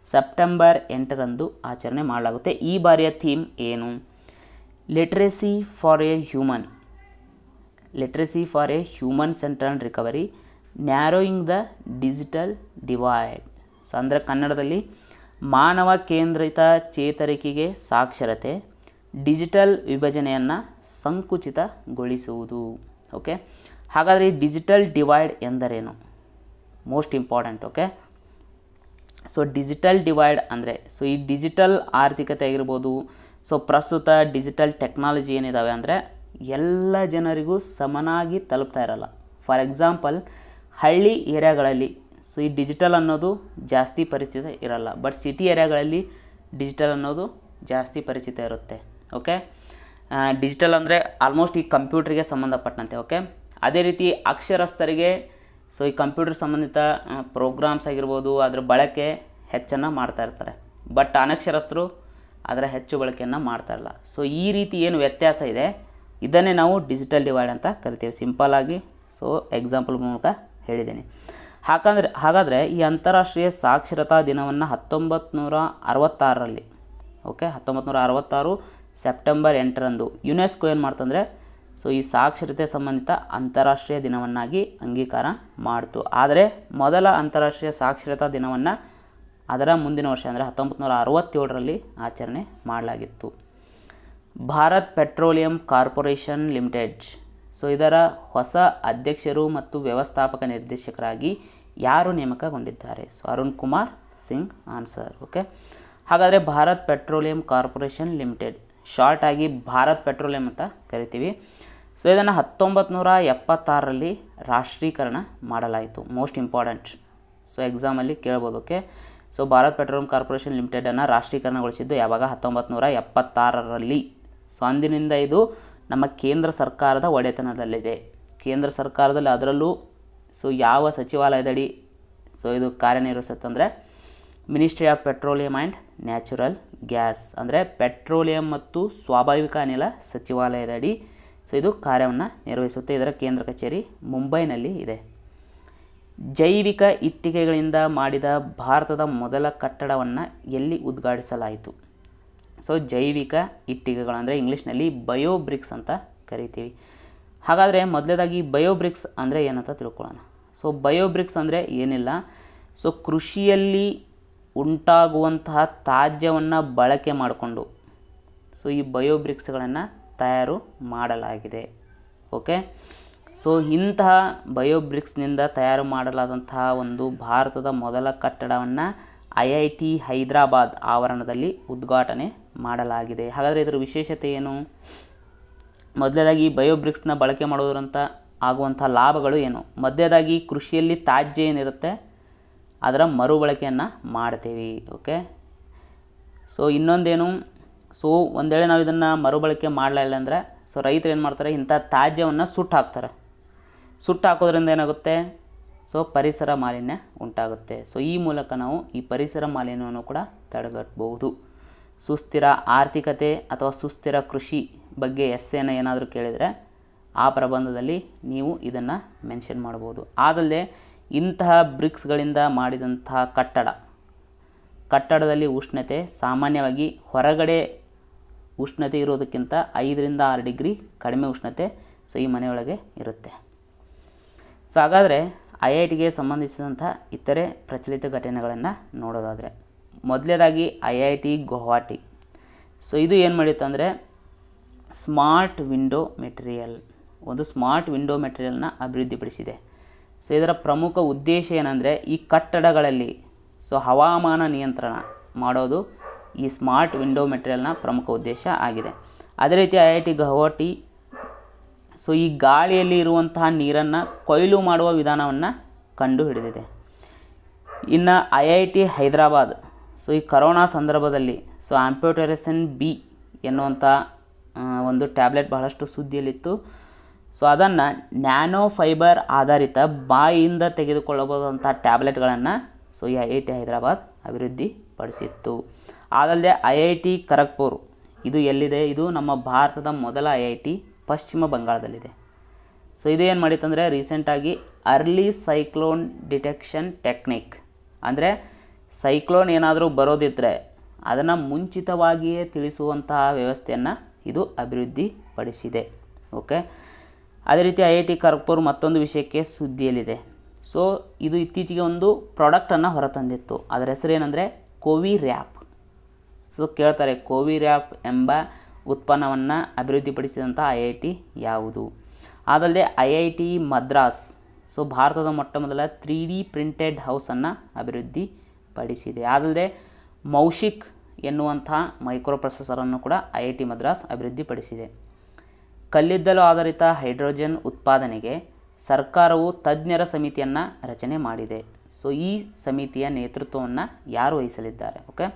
ಸೆಪ್ಟೆಂಬರ್ 8ರಂದು ಆಚರಣೆ ಮಾಡಲಾಗುತ್ತೆ. ಈ ಬಾರಿಯ ಥೀಮ್ ಏನು? Literacy for A human centred recovery, narrowing the digital divide. So ಅಂದರೆ ಕನ್ನಡದಲ್ಲಿ ಮಾನವ ಕೇಂದ್ರಿತ ಚೇತರಿಕೆಗೆ ಸಾಕ್ಷರತೆ, ಡಿಜಿಟಲ್ ವಿಭಜನೆಯನ್ನು ಸಂಕುಚಿತಗೊಳಿಸುವುದು. ಓಕೆ, ಹಾಗಾದರೆ ಈ ಡಿಜಿಟಲ್ ಡಿವೈಡ್ ಎಂದರೇನು? Most important. Okay, so digital divide ಅಂದರೆ ಸೊ ಈ ಡಿಜಿಟಲ್ ಆರ್ಥಿಕತೆ ಆಗಿರ್ಬೋದು, ಸೊ ಪ್ರಸ್ತುತ ಡಿಜಿಟಲ್ ಟೆಕ್ನಾಲಜಿ ಏನಿದ್ದಾವೆ ಅಂದರೆ ಎಲ್ಲ ಜನರಿಗೂ ಸಮನಾಗಿ ತಲುಪ್ತಾ ಇರಲ್ಲ. ಫಾರ್ ಎಕ್ಸಾಂಪಲ್ ಹಳ್ಳಿ ಏರಿಯಾಗಳಲ್ಲಿ ಸೊ ಈ ಡಿಜಿಟಲ್ ಅನ್ನೋದು ಜಾಸ್ತಿ ಪರಿಚಿತ ಇರಲ್ಲ. ಬಟ್ ಸಿಟಿ ಏರಿಯಾಗಳಲ್ಲಿ ಡಿಜಿಟಲ್ ಅನ್ನೋದು ಜಾಸ್ತಿ ಪರಿಚಿತ ಇರುತ್ತೆ. ಓಕೆ, ಡಿಜಿಟಲ್ ಅಂದರೆ ಆಲ್ಮೋಸ್ಟ್ ಈ ಕಂಪ್ಯೂಟ್ರಿಗೆ ಸಂಬಂಧಪಟ್ಟಂತೆ. ಓಕೆ, ಅದೇ ರೀತಿ ಅಕ್ಷರಸ್ಥರಿಗೆ ಸೊ ಈ ಕಂಪ್ಯೂಟರ್ ಸಂಬಂಧಿತ ಪ್ರೋಗ್ರಾಮ್ಸ್ ಆಗಿರ್ಬೋದು ಅದರ ಬಳಕೆ ಹೆಚ್ಚನ್ನು ಮಾಡ್ತಾ ಇರ್ತಾರೆ. ಬಟ್ ಅನಕ್ಷರಸ್ಥರು ಅದರ ಹೆಚ್ಚು ಬಳಕೆಯನ್ನು ಮಾಡ್ತಾ ಇರಲ್ಲ. ಸೊ ಈ ರೀತಿ ಏನು ವ್ಯತ್ಯಾಸ ಇದೆ ಇದನ್ನೇ ನಾವು ಡಿಜಿಟಲ್ ಡಿವೈಡ್ ಅಂತ ಕರಿತೀವಿ. ಸಿಂಪಲ್ಲಾಗಿ ಸೊ ಎಕ್ಸಾಂಪಲ್ ಮೂಲಕ ಹೇಳಿದ್ದೀನಿ. ಹಾಗಾದರೆ ಈ ಅಂತಾರಾಷ್ಟ್ರೀಯ ಸಾಕ್ಷರತಾ ದಿನವನ್ನು 1966ರಲ್ಲಿ ಓಕೆ 1966 ಸೆಪ್ಟೆಂಬರ್ 8ರಂದು ಯುನೆಸ್ಕೋ ಏನು ಮಾಡ್ತಂದರೆ ಸೊ ಈ ಸಾಕ್ಷರತೆ ಸಂಬಂಧಿತ ಅಂತಾರಾಷ್ಟ್ರೀಯ ದಿನವನ್ನಾಗಿ ಅಂಗೀಕಾರ ಮಾಡ್ತು. ಆದರೆ ಮೊದಲ ಅಂತಾರಾಷ್ಟ್ರೀಯ ಸಾಕ್ಷರತಾ ದಿನವನ್ನು ಅದರ ಮುಂದಿನ ವರ್ಷ ಅಂದರೆ 1967ರಲ್ಲಿ ಆಚರಣೆ ಮಾಡಲಾಗಿತ್ತು. Bharat Petroleum Corporation Limited so ಇದರ ಹೊಸ ಅಧ್ಯಕ್ಷರು ಮತ್ತು ವ್ಯವಸ್ಥಾಪಕ ನಿರ್ದೇಶಕರಾಗಿ ಯಾರು ನೇಮಕಗೊಂಡಿದ್ದಾರೆ? So Arun Kumar Singh answer. Okay, ಹಾಗಾದರೆ Bharat Petroleum Corporation Limited short ಆಗಿ ಭಾರತ್ ಪೆಟ್ರೋಲಿಯಂ ಅಂತ ಕರಿತೀವಿ. ಸೊ ಇದನ್ನು 1976ರಲ್ಲಿ ರಾಷ್ಟ್ರೀಕರಣ ಮಾಡಲಾಯಿತು. ಮೋಸ್ಟ್ ಇಂಪಾರ್ಟೆಂಟ್, ಸೊ ಎಕ್ಸಾಮಲ್ಲಿ ಕೇಳ್ಬೋದು. Okay, so Bharat Petroleum Corporation ಲಿಮಿಟೆಡನ್ನು ರಾಷ್ಟ್ರೀಕರಣಗೊಳಿಸಿದ್ದು ಯಾವಾಗ 1976ರಲ್ಲಿ. ಸೊ ಅಂದಿನಿಂದ ಇದು ನಮ್ಮ ಕೇಂದ್ರ ಸರ್ಕಾರದ ಒಡೆತನದಲ್ಲಿದೆ. ಕೇಂದ್ರ ಸರ್ಕಾರದಲ್ಲಿ ಅದರಲ್ಲೂ ಸೊ ಯಾವ ಸಚಿವಾಲಯದಡಿ ಸೊ ಇದು ಕಾರ್ಯನಿರ್ವಹಿಸುತ್ತೆ ಅಂದರೆ ministry of petroleum and natural gas, ಅಂದರೆ ಪೆಟ್ರೋಲಿಯಂ ಮತ್ತು ಸ್ವಾಭಾವಿಕ ಅನಿಲ ಸಚಿವಾಲಯದಡಿ ಸೊ ಇದು ಕಾರ್ಯವನ್ನು ನಿರ್ವಹಿಸುತ್ತೆ. ಇದರ ಕೇಂದ್ರ ಕಚೇರಿ ಮುಂಬೈನಲ್ಲಿ ಇದೆ. ಜೈವಿಕ ಇಟ್ಟಿಗೆಗಳಿಂದ ಮಾಡಿದ ಭಾರತದ ಮೊದಲ ಕಟ್ಟಡವನ್ನು ಎಲ್ಲಿ ಉದ್ಘಾಟಿಸಲಾಯಿತು? ಸೊ ಜೈವಿಕ ಇಟ್ಟಿಗೆಗಳು ಅಂದರೆ ಇಂಗ್ಲೀಷ್ನಲ್ಲಿ ಬಯೋಬ್ರಿಕ್ಸ್ ಅಂತ ಕರಿತೀವಿ. ಹಾಗಾದರೆ ಮೊದಲೇದಾಗಿ ಬಯೋಬ್ರಿಕ್ಸ್ ಅಂದರೆ ಏನಂತ ತಿಳ್ಕೊಳ್ಳೋಣ. ಸೊ ಬಯೋಬ್ರಿಕ್ಸ್ ಅಂದರೆ ಏನಿಲ್ಲ, ಸೊ ಕೃಷಿಯಲ್ಲಿ ಉಂಟಾಗುವಂತಹ ತ್ಯಾಜ್ಯವನ್ನು ಬಳಕೆ ಮಾಡಿಕೊಂಡು ಸೊ ಈ ಬಯೋಬ್ರಿಕ್ಸ್ಗಳನ್ನು ತಯಾರು ಮಾಡಲಾಗಿದೆ. ಓಕೆ, ಸೊ ಇಂತಹ ಬಯೋಬ್ರಿಕ್ಸ್ನಿಂದ ತಯಾರು ಮಾಡಲಾದಂತಹ ಒಂದು ಭಾರತದ ಮೊದಲ ಕಟ್ಟಡವನ್ನು IIT ಹೈದರಾಬಾದ್ ಆವರಣದಲ್ಲಿ ಉದ್ಘಾಟನೆ ಮಾಡಲಾಗಿದೆ. ಹಾಗಾದರೆ ಇದರ ವಿಶೇಷತೆ ಏನು? ಮೊದಲನೇದಾಗಿ ಬಯೋಬ್ರಿಕ್ಸ್ನ ಬಳಕೆ ಮಾಡೋದ್ರಂತ ಆಗುವಂಥ ಲಾಭಗಳು ಏನು? ಮೊದಲನೇದಾಗಿ ಕೃಷಿಯಲ್ಲಿ ತ್ಯಾಜ್ಯ ಏನಿರುತ್ತೆ ಅದರ ಮರುಬಳಕೆಯನ್ನು ಮಾಡ್ತೀವಿ. ಓಕೆ, ಸೊ ಇನ್ನೊಂದೇನು, ಸೊ ಒಂದು ವೇಳೆ ನಾವು ಇದನ್ನು ಮರುಬಳಕೆ ಮಾಡಲಿಲ್ಲ ಅಂದರೆ ಸೊ ರೈತರು ಏನು ಮಾಡ್ತಾರೆ, ಇಂಥ ತ್ಯಾಜ್ಯವನ್ನು ಸುಟ್ಟು ಹಾಕ್ತಾರೆ. ಸುಟ್ಟು ಹಾಕೋದ್ರಿಂದ ಏನಾಗುತ್ತೆ, ಸೊ ಪರಿಸರ ಮಾಲಿನ್ಯ ಉಂಟಾಗುತ್ತೆ. ಸೊ ಈ ಮೂಲಕ ನಾವು ಈ ಪರಿಸರ ಮಾಲಿನ್ಯವನ್ನು ಕೂಡ ತಡೆಗಟ್ಟಬಹುದು. ಸುಸ್ಥಿರ ಆರ್ಥಿಕತೆ ಅಥವಾ ಸುಸ್ಥಿರ ಕೃಷಿ ಬಗ್ಗೆ ಎಸ್ಸೇನ ಏನಾದರೂ ಕೇಳಿದರೆ ಆ ಪ್ರಬಂಧದಲ್ಲಿ ನೀವು ಇದನ್ನು ಮೆನ್ಷನ್ ಮಾಡ್ಬೋದು. ಆದಲ್ಲದೆ ಇಂತಹ ಬ್ರಿಕ್ಸ್ಗಳಿಂದ ಮಾಡಿದಂತಹ ಕಟ್ಟಡದಲ್ಲಿ ಉಷ್ಣತೆ ಸಾಮಾನ್ಯವಾಗಿ ಹೊರಗಡೆ ಉಷ್ಣತೆ ಇರೋದಕ್ಕಿಂತ 5ರಿಂದ 6 ಡಿಗ್ರಿ ಕಡಿಮೆ ಉಷ್ಣತೆ ಸೊ ಈ ಮನೆಯೊಳಗೆ ಇರುತ್ತೆ. ಸೊ ಹಾಗಾದರೆ IITಗೆ ಸಂಬಂಧಿಸಿದಂಥ ಇತರೆ ಪ್ರಚಲಿತ ಘಟನೆಗಳನ್ನು ನೋಡೋದಾದರೆ ಮೊದಲನೇದಾಗಿ IIT ಗುವಾಹಟಿ. ಸೊ ಇದು ಏನು ಮಾಡಿತ್ತು ಅಂದರೆ ಸ್ಮಾರ್ಟ್ ವಿಂಡೋ ಮೆಟೀರಿಯಲ್, ಒಂದು ಸ್ಮಾರ್ಟ್ ವಿಂಡೋ ಮೆಟೀರಿಯಲ್ನ ಅಭಿವೃದ್ಧಿಪಡಿಸಿದೆ. ಸೊ ಇದರ ಪ್ರಮುಖ ಉದ್ದೇಶ ಏನಂದರೆ ಈ ಕಟ್ಟಡಗಳಲ್ಲಿ ಸೊ ಹವಾಮಾನ ನಿಯಂತ್ರಣ ಮಾಡೋದು ಈ ಸ್ಮಾರ್ಟ್ ವಿಂಡೋ ಮೆಟೀರಿಯಲ್ನ ಪ್ರಮುಖ ಉದ್ದೇಶ ಆಗಿದೆ. ಅದೇ ರೀತಿ IIT ಗುವಾಹಟಿ ಸೊ ಈ ಗಾಳಿಯಲ್ಲಿ ಇರುವಂತಹ ನೀರನ್ನು ಕೊಯ್ಲು ಮಾಡುವ ವಿಧಾನವನ್ನು ಕಂಡುಹಿಡಿದಿದೆ. ಇನ್ನು IIT ಹೈದರಾಬಾದ್ ಸೊ ಈ ಕರೋನಾ ಸಂದರ್ಭದಲ್ಲಿ ಸೊ ಆಂಪ್ಯೋಟೆರಸನ್ B ಎನ್ನುವಂಥ ಒಂದು ಟ್ಯಾಬ್ಲೆಟ್ ಬಹಳಷ್ಟು ಸುದ್ದಿಯಲ್ಲಿತ್ತು. ಸೊ ಅದನ್ನು ನ್ಯಾನೋ ಫೈಬರ್ ಆಧಾರಿತ ಬಾಯಿಯಿಂದ ತೆಗೆದುಕೊಳ್ಳಬಹುದಂಥ ಟ್ಯಾಬ್ಲೆಟ್ಗಳನ್ನು ಸೊ ಈ IIT ಹೈದರಾಬಾದ್ ಅಭಿವೃದ್ಧಿಪಡಿಸಿತ್ತು. ಅದಲ್ಲದೆ IIT ಖರಗ್ಪುರ್ ಇದು ಎಲ್ಲಿದೆ? ಇದು ನಮ್ಮ ಭಾರತದ ಮೊದಲ IIT ಪಶ್ಚಿಮ ಬಂಗಾಳದಲ್ಲಿದೆ. ಸೊ ಇದು ಏನು ಮಾಡಿತ್ತಂದರೆ ರೀಸೆಂಟಾಗಿ ಅರ್ಲಿ ಸೈಕ್ಲೋನ್ ಡಿಟೆಕ್ಷನ್ ಟೆಕ್ನಿಕ್, ಅಂದರೆ ಸೈಕ್ಲೋನ್ ಏನಾದರೂ ಬರೋದಿದ್ದರೆ ಅದನ್ನು ಮುಂಚಿತವಾಗಿಯೇ ತಿಳಿಸುವಂತಹ ವ್ಯವಸ್ಥೆಯನ್ನು ಇದು ಅಭಿವೃದ್ಧಿಪಡಿಸಿದೆ. ಓಕೆ, ಅದೇ ರೀತಿ IIT ಖರಗ್ಪುರ್ ಮತ್ತೊಂದು ವಿಷಯಕ್ಕೆ ಸುದ್ದಿಯಲ್ಲಿದೆ. ಸೊ ಇದು ಇತ್ತೀಚೆಗೆ ಒಂದು ಪ್ರಾಡಕ್ಟನ್ನು ಹೊರತಂದಿತ್ತು. ಅದರ ಹೆಸರೇನೆಂದರೆ ಕೋವಿರ್ಯಾಪ್. ಸೊ ಕೇಳ್ತಾರೆ ಕೋವಿರ್ಯಾಪ್ ಎಂಬ ಉತ್ಪನ್ನವನ್ನು ಅಭಿವೃದ್ಧಿಪಡಿಸಿದಂಥ IIT ಯಾವುದು? ಅದಲ್ಲದೆ IIT ಮದ್ರಾಸ್ ಸೊ ಭಾರತದ ಮೊಟ್ಟ ಮೊದಲ 3D ಪ್ರಿಂಟೆಡ್ ಹೌಸನ್ನು ಅಭಿವೃದ್ಧಿಪಡಿಸಿದೆ. ಅದಲ್ಲದೆ ಮೌಶಿಕ್ ಎನ್ನುವಂಥ ಮೈಕ್ರೋ ಪ್ರೊಸೆಸರನ್ನು ಕೂಡ IIT ಮದ್ರಾಸ್ ಅಭಿವೃದ್ಧಿಪಡಿಸಿದೆ. ಕಲ್ಲಿದ್ದಲು ಆಧಾರಿತ ಹೈಡ್ರೋಜನ್ ಉತ್ಪಾದನೆಗೆ ಸರ್ಕಾರವು ತಜ್ಞರ ಸಮಿತಿಯನ್ನು ರಚನೆ ಮಾಡಿದೆ. ಸೊ ಈ ಸಮಿತಿಯ ನೇತೃತ್ವವನ್ನು ಯಾರು ವಹಿಸಲಿದ್ದಾರೆ? ಓಕೆ,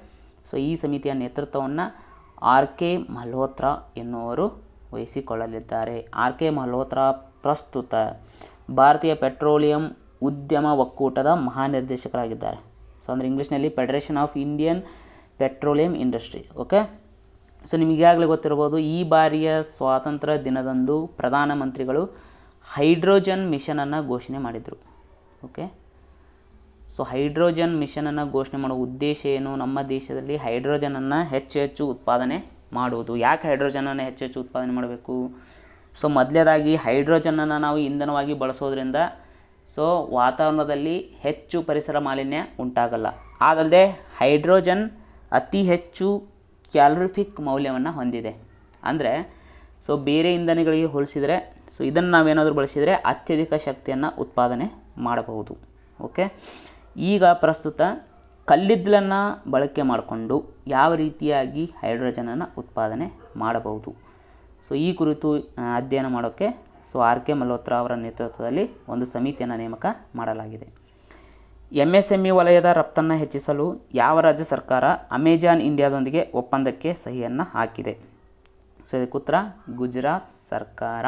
ಸೊ ಈ ಸಮಿತಿಯ ನೇತೃತ್ವವನ್ನು RK ಮಲ್ಹೋತ್ರಾ ಎನ್ನುವರು ವಹಿಸಿಕೊಳ್ಳಲಿದ್ದಾರೆ. RK ಮಲ್ಹೋತ್ರಾ ಪ್ರಸ್ತುತ ಭಾರತೀಯ ಪೆಟ್ರೋಲಿಯಂ ಉದ್ಯಮ ಒಕ್ಕೂಟದ ಮಹಾನಿರ್ದೇಶಕರಾಗಿದ್ದಾರೆ. ಸೊ ಅಂದರೆ ಇಂಗ್ಲೀಷ್ನಲ್ಲಿ Federation of Indian Petroleum Industry. Okay, so ನಿಮಗಾಗಲೇ ಗೊತ್ತಿರ್ಬೋದು ಈ ಬಾರಿಯ ಸ್ವಾತಂತ್ರ್ಯ ದಿನದಂದು ಪ್ರಧಾನಮಂತ್ರಿಗಳು ಹೈಡ್ರೋಜನ್ ಮಿಷನನ್ನು ಘೋಷಣೆ ಮಾಡಿದರು. ಓಕೆ, ಸೊ ಹೈಡ್ರೋಜನ್ ಮಿಷನನ್ನು ಘೋಷಣೆ ಮಾಡೋ ಉದ್ದೇಶ ಏನು? ನಮ್ಮ ದೇಶದಲ್ಲಿ ಹೈಡ್ರೋಜನನ್ನು ಹೆಚ್ಚು ಉತ್ಪಾದನೆ ಮಾಡುವುದು. ಯಾಕೆ ಹೈಡ್ರೋಜನನ್ನು ಹೆಚ್ಚು ಉತ್ಪಾದನೆ ಮಾಡಬೇಕು? ಸೊ ಮೊದಲನೇದಾಗಿ ಹೈಡ್ರೋಜನನ್ನು ನಾವು ಇಂಧನವಾಗಿ ಬಳಸೋದ್ರಿಂದ ಸೊ ವಾತಾವರಣದಲ್ಲಿ ಹೆಚ್ಚು ಪರಿಸರ ಮಾಲಿನ್ಯ ಉಂಟಾಗಲ್ಲ. ಅದಲ್ಲದೆ ಹೈಡ್ರೋಜನ್ ಅತಿ ಹೆಚ್ಚು ಕ್ಯಾಲೋರಿಫಿಕ್ ಮೌಲ್ಯವನ್ನು ಹೊಂದಿದೆ. ಅಂದರೆ ಸೊ ಬೇರೆ ಇಂಧನಗಳಿಗೆ ಹೋಲಿಸಿದರೆ ಸೊ ಇದನ್ನು ನಾವೇನಾದರೂ ಬಳಸಿದರೆ ಅತ್ಯಧಿಕ ಶಕ್ತಿಯನ್ನು ಉತ್ಪಾದನೆ ಮಾಡಬಹುದು. ಓಕೆ, ಈಗ ಪ್ರಸ್ತುತ ಕಲ್ಲಿದ್ದಲನ್ನು ಬಳಕೆ ಮಾಡಿಕೊಂಡು ಯಾವ ರೀತಿಯಾಗಿ ಹೈಡ್ರೋಜನನ್ನು ಉತ್ಪಾದನೆ ಮಾಡಬಹುದು? ಸೊ ಈ ಕುರಿತು ಅಧ್ಯಯನ ಮಾಡೋಕ್ಕೆ ಸೊ RK ಮಲ್ಹೋತ್ರಾ ಅವರ ನೇತೃತ್ವದಲ್ಲಿ ಒಂದು ಸಮಿತಿಯನ್ನು ನೇಮಕ ಮಾಡಲಾಗಿದೆ. MSME ವಲಯದ ರಫ್ತನ್ನು ಹೆಚ್ಚಿಸಲು ಯಾವ ರಾಜ್ಯ ಸರ್ಕಾರ ಅಮೆಜಾನ್ ಇಂಡಿಯಾದೊಂದಿಗೆ ಒಪ್ಪಂದಕ್ಕೆ ಸಹಿಯನ್ನು ಹಾಕಿದೆ? ಸೊ ಇದಕ್ಕೆ ಉತ್ತರ ಗುಜರಾತ್ ಸರ್ಕಾರ.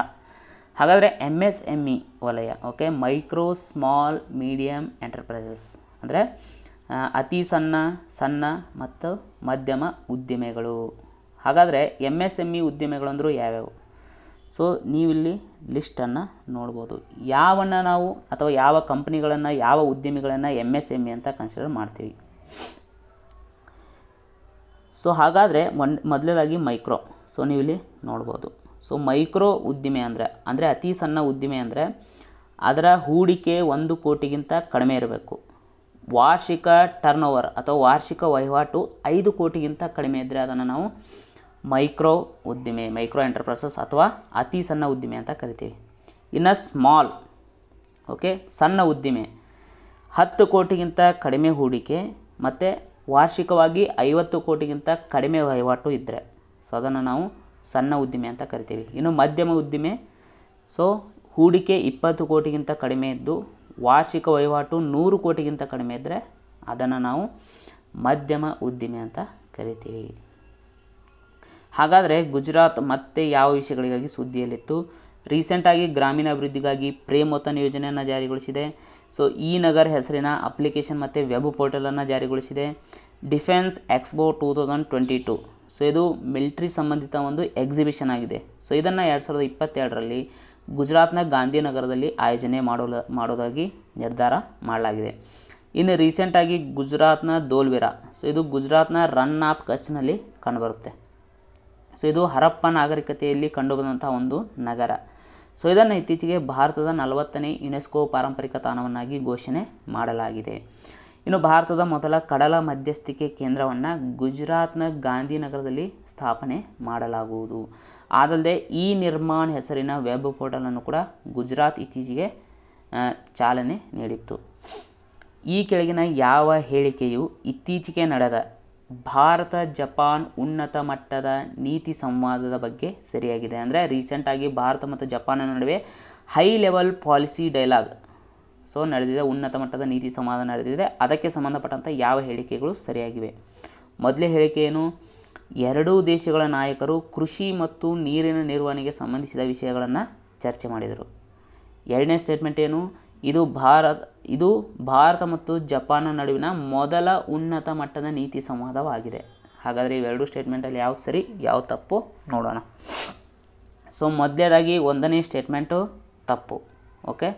ಹಾಗಾದರೆ MSME ವಲಯ, okay, micro small medium enterprises ಅಂದರೆ ಅತಿ ಸಣ್ಣ ಮತ್ತು ಮಧ್ಯಮ ಉದ್ದಿಮೆಗಳು. ಹಾಗಾದರೆ MSME ಉದ್ದಿಮೆಗಳಂದರೂ ಯಾವ್ಯಾವು? ಸೊ ನೀವಿಲ್ಲಿ ಲಿಸ್ಟನ್ನು ನೋಡ್ಬೋದು. ಯಾವನ್ನು ನಾವು ಅಥವಾ ಯಾವ ಕಂಪ್ನಿಗಳನ್ನು, ಯಾವ ಉದ್ಯಮಿಗಳನ್ನು MSME ಅಂತ ಕನ್ಸಿಡರ್ ಮಾಡ್ತೀವಿ. ಸೊ ಹಾಗಾದರೆ ಮೊದಲನೇದಾಗಿ ಮೈಕ್ರೋ. ಸೊ ನೀವಿಲ್ಲಿ ನೋಡ್ಬೋದು. ಸೊ ಮೈಕ್ರೋ ಉದ್ದಿಮೆ ಅಂದರೆ ಅತಿ ಸಣ್ಣ ಉದ್ದಿಮೆ ಅಂದರೆ ಅದರ ಹೂಡಿಕೆ 1 ಕೋಟಿಗಿಂತ ಕಡಿಮೆ ಇರಬೇಕು. ವಾರ್ಷಿಕ ಟರ್ನ್ಓವರ್ ಅಥವಾ ವಾರ್ಷಿಕ ವಹಿವಾಟು 5 ಕೋಟಿಗಿಂತ ಕಡಿಮೆ ಇದ್ದರೆ ಅದನ್ನು ನಾವು ಮೈಕ್ರೋ ಉದ್ದಿಮೆ, ಮೈಕ್ರೋ ಎಂಟರ್ಪ್ರೈಸಸ್ ಅಥವಾ ಅತಿ ಸಣ್ಣ ಉದ್ದಿಮೆ ಅಂತ ಕರಿತೀವಿ. ಇನ್ನು ಸ್ಮಾಲ್, ಓಕೆ, ಸಣ್ಣ ಉದ್ದಿಮೆ 10 ಕೋಟಿಗಿಂತ ಕಡಿಮೆ ಹೂಡಿಕೆ ಮತ್ತು ವಾರ್ಷಿಕವಾಗಿ 50 ಕೋಟಿಗಿಂತ ಕಡಿಮೆ ವಹಿವಾಟು ಇದ್ದರೆ ಸೊ ಅದನ್ನು ನಾವು ಸಣ್ಣ ಉದ್ದಿಮೆ ಅಂತ ಕರಿತೀವಿ. ಇನ್ನು ಮಧ್ಯಮ ಉದ್ದಿಮೆ, ಸೊ ಹೂಡಿಕೆ 20 ಕೋಟಿಗಿಂತ ಕಡಿಮೆ ಇದ್ದು ವಾರ್ಷಿಕ ವಹಿವಾಟು 100 ಕೋಟಿಗಿಂತ ಕಡಿಮೆ ಇದ್ದರೆ ಅದನ್ನು ನಾವು ಮಧ್ಯಮ ಉದ್ದಿಮೆ ಅಂತ ಕರಿತೀವಿ. ಹಾಗಾದರೆ ಗುಜರಾತ್ ಮತ್ತೆ ಯಾವ ವಿಷಯಗಳಿಗಾಗಿ ಸುದ್ದಿಯಲ್ಲಿತ್ತು? ರೀಸೆಂಟಾಗಿ ಗ್ರಾಮೀಣ ಅಭಿವೃದ್ಧಿಗಾಗಿ ಪ್ರೇಮ್ ವತನ್ ಯೋಜನೆಯನ್ನು ಜಾರಿಗೊಳಿಸಿದೆ. ಸೊ ಈ ನಗರ್ ಹೆಸರಿನ ಅಪ್ಲಿಕೇಶನ್ ಮತ್ತು ವೆಬ್ ಪೋರ್ಟಲನ್ನು ಜಾರಿಗೊಳಿಸಿದೆ. ಡಿಫೆನ್ಸ್ ಎಕ್ಸ್ಪೋ 2022, ಸೊ ಇದು ಮಿಲಿಟ್ರಿ ಸಂಬಂಧಿತ ಒಂದು ಎಕ್ಸಿಬಿಷನ್ ಆಗಿದೆ. ಸೊ ಇದನ್ನು 2022ರಲ್ಲಿ ಗುಜರಾತ್ನ ಗಾಂಧಿನಗರದಲ್ಲಿ ಆಯೋಜನೆ ಮಾಡೋದಾಗಿ ನಿರ್ಧಾರ ಮಾಡಲಾಗಿದೆ. ಇನ್ನು ರೀಸೆಂಟಾಗಿ ಗುಜರಾತ್ನ ದೋಲ್ವಿರಾ, ಸೊ ಇದು ಗುಜರಾತ್ನ ರನ್ ಆಫ್ ಕಚ್ನಲ್ಲಿ ಕಂಡುಬರುತ್ತೆ. ಸೊ ಇದು ಹರಪ್ಪ ನಾಗರಿಕತೆಯಲ್ಲಿ ಕಂಡುಬಂದಂಥ ಒಂದು ನಗರ. ಸೊ ಇದನ್ನು ಇತ್ತೀಚೆಗೆ ಭಾರತದ 40ನೇ ಯುನೆಸ್ಕೋ ಪಾರಂಪರಿಕ ತಾಣವನ್ನಾಗಿ ಘೋಷಣೆ ಮಾಡಲಾಗಿದೆ. ಇನ್ನು ಭಾರತದ ಮೊದಲ ಕಡಲ ಮಧ್ಯಸ್ಥಿಕೆ ಕೇಂದ್ರವನ್ನು ಗುಜರಾತ್ನ ಗಾಂಧಿನಗರದಲ್ಲಿ ಸ್ಥಾಪನೆ ಮಾಡಲಾಗುವುದು. ಅದಲ್ಲದೆ ಈ ನಿರ್ಮಾಣ ಹೆಸರಿನ ವೆಬ್ ಪೋರ್ಟಲನ್ನು ಕೂಡ ಗುಜರಾತ್ ಇತ್ತೀಚೆಗೆ ಚಾಲನೆ ನೀಡಿತ್ತು. ಈ ಕೆಳಗಿನ ಯಾವ ಹೇಳಿಕೆಯು ಇತ್ತೀಚೆಗೆ ನಡೆದ ಭಾರತ ಜಪಾನ್ ಉನ್ನತ ಮಟ್ಟದ ನೀತಿ ಸಂವಾದದ ಬಗ್ಗೆ ಸರಿಯಾಗಿದೆ? ಅಂದರೆ ರೀಸೆಂಟಾಗಿ ಭಾರತ ಮತ್ತು ಜಪಾನ್ನ ನಡುವೆ high level policy dialogue so ನಡೆದಿದೆ, ಉನ್ನತ ಮಟ್ಟದ ನೀತಿ ಸಂವಾದ ನಡೆದಿದೆ. ಅದಕ್ಕೆ ಸಂಬಂಧಪಟ್ಟಂಥ ಯಾವ ಹೇಳಿಕೆಗಳು ಸರಿಯಾಗಿವೆ? ಮೊದಲೇ ಹೇಳಿಕೆ ಏನು? ಎರಡೂ ದೇಶಗಳ ನಾಯಕರು ಕೃಷಿ ಮತ್ತು ನೀರಿನ ನಿರ್ವಹಣೆಗೆ ಸಂಬಂಧಿಸಿದ ವಿಷಯಗಳನ್ನು ಚರ್ಚೆ ಮಾಡಿದರು. ಎರಡನೇ ಸ್ಟೇಟ್ಮೆಂಟ್ ಏನು? ಇದು ಭಾರತ ಮತ್ತು ಜಪಾನ್ನ ನಡುವಿನ ಮೊದಲ ಉನ್ನತ ಮಟ್ಟದ ನೀತಿ ಸಂವಾದವಾಗಿದೆ. ಹಾಗಾದರೆ ಇವೆರಡು ಸ್ಟೇಟ್ಮೆಂಟಲ್ಲಿ ಯಾವ ಸರಿ ಯಾವ ತಪ್ಪು ನೋಡೋಣ. ಸೊ ಮೊದಲನೇದಾಗಿ 1ನೇ ಸ್ಟೇಟ್ಮೆಂಟು ತಪ್ಪು. ಓಕೆ,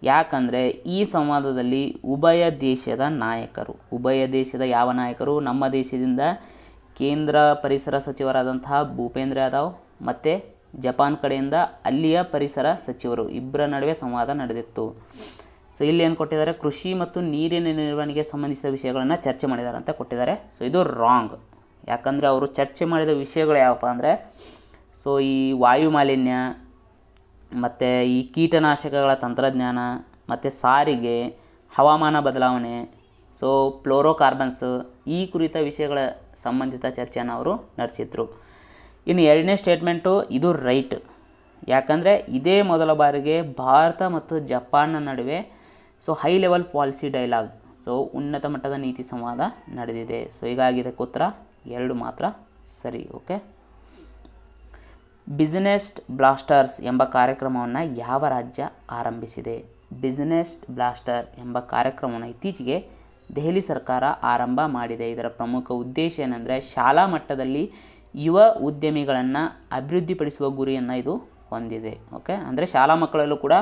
ಯಾಕಂದರೆ ಈ ಸಂವಾದದಲ್ಲಿ ಉಭಯ ದೇಶದ ಯಾವ ನಾಯಕರು? ನಮ್ಮ ದೇಶದಿಂದ ಕೇಂದ್ರ ಪರಿಸರ ಸಚಿವರಾದಂತಹ ಭೂಪೇಂದ್ರ ಯಾದವ್ ಮತ್ತು ಜಪಾನ್ ಕಡೆಯಿಂದ ಅಲ್ಲಿಯ ಪರಿಸರ ಸಚಿವರು ಇಬ್ಬರ ನಡುವೆ ಸಂವಾದ ನಡೆದಿತ್ತು. ಸೊ ಇಲ್ಲಿ ಏನು ಕೊಟ್ಟಿದ್ದಾರೆ? ಕೃಷಿ ಮತ್ತು ನೀರಿನ ನಿರ್ವಹಣೆಗೆ ಸಂಬಂಧಿಸಿದ ವಿಷಯಗಳನ್ನು ಚರ್ಚೆ ಮಾಡಿದ್ದಾರೆ ಅಂತ ಕೊಟ್ಟಿದ್ದಾರೆ. ಸೊ ಇದು ರಾಂಗ್. ಯಾಕಂದರೆ ಅವರು ಚರ್ಚೆ ಮಾಡಿದ ವಿಷಯಗಳು ಯಾವಪ್ಪ ಅಂದರೆ ಸೊ ಈ ವಾಯು ಮಾಲಿನ್ಯ ಮತ್ತು ಈ ಕೀಟನಾಶಕಗಳ ತಂತ್ರಜ್ಞಾನ ಮತ್ತು ಸಾರಿಗೆ, ಹವಾಮಾನ ಬದಲಾವಣೆ, ಸೊ ಫ್ಲೋರೋಕಾರ್ಬನ್ಸ್, ಈ ಕುರಿತ ವಿಷಯಗಳ ಸಂಬಂಧಿತ ಚರ್ಚೆಯನ್ನು ಅವರು ನಡೆಸಿದ್ರು. ಇನ್ನು ಎರಡನೇ ಸ್ಟೇಟ್ಮೆಂಟು ಇದು ರೈಟ್. ಯಾಕಂದರೆ ಇದೇ ಮೊದಲ ಬಾರಿಗೆ ಭಾರತ ಮತ್ತು ಜಪಾನ್ನ ನಡುವೆ so high level policy dialogue, so ಉನ್ನತ ಮಟ್ಟದ ನೀತಿ ಸಂವಾದ ನಡೆದಿದೆ. ಸೊ ಹೀಗಾಗಿ ಇದಕ್ಕೆ ಉತ್ತರ 2 ಮಾತ್ರ ಸರಿ. ಓಕೆ, ಬಿಸಿನೆಸ್ ಬ್ಲಾಸ್ಟರ್ಸ್ ಎಂಬ ಕಾರ್ಯಕ್ರಮವನ್ನು ಯಾವ ರಾಜ್ಯ ಆರಂಭಿಸಿದೆ? ಬಿಸಿನೆಸ್ ಬ್ಲಾಸ್ಟರ್ ಎಂಬ ಕಾರ್ಯಕ್ರಮವನ್ನು ಇತ್ತೀಚೆಗೆ ದೆಹಲಿ ಸರ್ಕಾರ ಆರಂಭ ಮಾಡಿದೆ. ಇದರ ಪ್ರಮುಖ ಉದ್ದೇಶ ಏನೆಂದರೆ ಶಾಲಾ ಮಟ್ಟದಲ್ಲಿ ಯುವ ಉದ್ಯಮಿಗಳನ್ನು ಅಭಿವೃದ್ಧಿಪಡಿಸುವ ಗುರಿಯನ್ನು ಇದು ಹೊಂದಿದೆ. ಓಕೆ, ಅಂದರೆ ಶಾಲಾ ಮಕ್ಕಳಲ್ಲೂ ಕೂಡ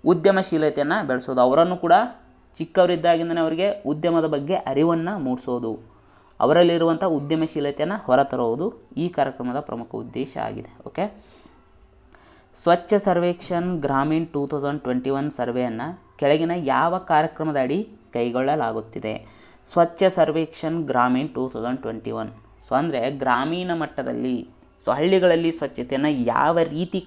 ಉದ್ಯಮಶೀಲತೆಯನ್ನು ಬೆಳೆಸೋದು, ಅವರನ್ನು ಕೂಡ ಚಿಕ್ಕವರಿದ್ದಾಗಿಂದನೇ ಅವರಿಗೆ ಉದ್ಯಮದ ಬಗ್ಗೆ ಅರಿವನ್ನು ಮೂಡಿಸೋದು, ಅವರಲ್ಲಿರುವಂಥ ಉದ್ಯಮಶೀಲತೆಯನ್ನು ಹೊರತರುವುದು ಈ ಕಾರ್ಯಕ್ರಮದ ಪ್ರಮುಖ ಉದ್ದೇಶ ಆಗಿದೆ. ಓಕೆ, ಸ್ವಚ್ಛ ಸರ್ವೇಕ್ಷಣ್ ಗ್ರಾಮೀಣ್ 2021 ಸರ್ವೆಯನ್ನು ಕೆಳಗಿನ ಯಾವ ಕಾರ್ಯಕ್ರಮದ ಅಡಿ ಕೈಗೊಳ್ಳಲಾಗುತ್ತಿದೆ? ಸ್ವಚ್ಛ ಸರ್ವೇಕ್ಷಣ್ ಗ್ರಾಮೀಣ್ 2021. ಸೊ ಅಂದರೆ ಗ್ರಾಮೀಣ ಮಟ್ಟದಲ್ಲಿ ಸೊ ಹಳ್ಳಿಗಳಲ್ಲಿ ಸ್ವಚ್ಛತೆಯನ್ನು ಯಾವ ರೀತಿ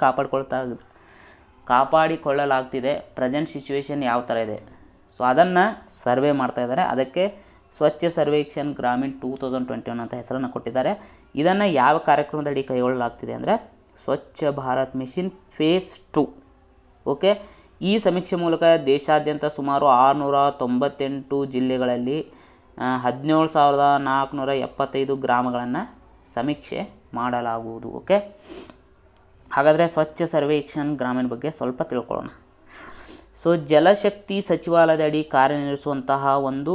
ಕಾಪಾಡಿಕೊಳ್ಳಲಾಗ್ತಿದೆ, ಪ್ರೆಸೆಂಟ್ ಸಿಚುವೇಶನ್ ಯಾವ ಥರ ಇದೆ, ಸೊ ಅದನ್ನು ಸರ್ವೆ ಮಾಡ್ತಾ ಇದ್ದಾರೆ. ಅದಕ್ಕೆ ಸ್ವಚ್ಛ ಸರ್ವೇಕ್ಷಣ್ ಗ್ರಾಮೀಣ್ 2021 ಅಂತ ಹೆಸರನ್ನು ಕೊಟ್ಟಿದ್ದಾರೆ. ಇದನ್ನು ಯಾವ ಕಾರ್ಯಕ್ರಮದ ಅಡಿ ಕೈಗೊಳ್ಳಲಾಗ್ತಿದೆ ಅಂದರೆ Swachh Bharat mission face 2. Okay, ಈ ಸಮೀಕ್ಷೆ ಮೂಲಕ ದೇಶಾದ್ಯಂತ ಸುಮಾರು 698 ಜಿಲ್ಲೆಗಳಲ್ಲಿ 17,475 ಗ್ರಾಮಗಳನ್ನು ಸಮೀಕ್ಷೆ ಮಾಡಲಾಗುವುದು. ಓಕೆ, ಹಾಗಾದರೆ ಸ್ವಚ್ಛ ಸರ್ವೇಕ್ಷಣ್ ಗ್ರಾಮೀಣ ಬಗ್ಗೆ ಸ್ವಲ್ಪ ತಿಳ್ಕೊಳ್ಳೋಣ. ಸೊ ಜಲಶಕ್ತಿ ಸಚಿವಾಲಯದ ಅಡಿ ಕಾರ್ಯನಿರ್ವಹಿಸುವಂತಹ ಒಂದು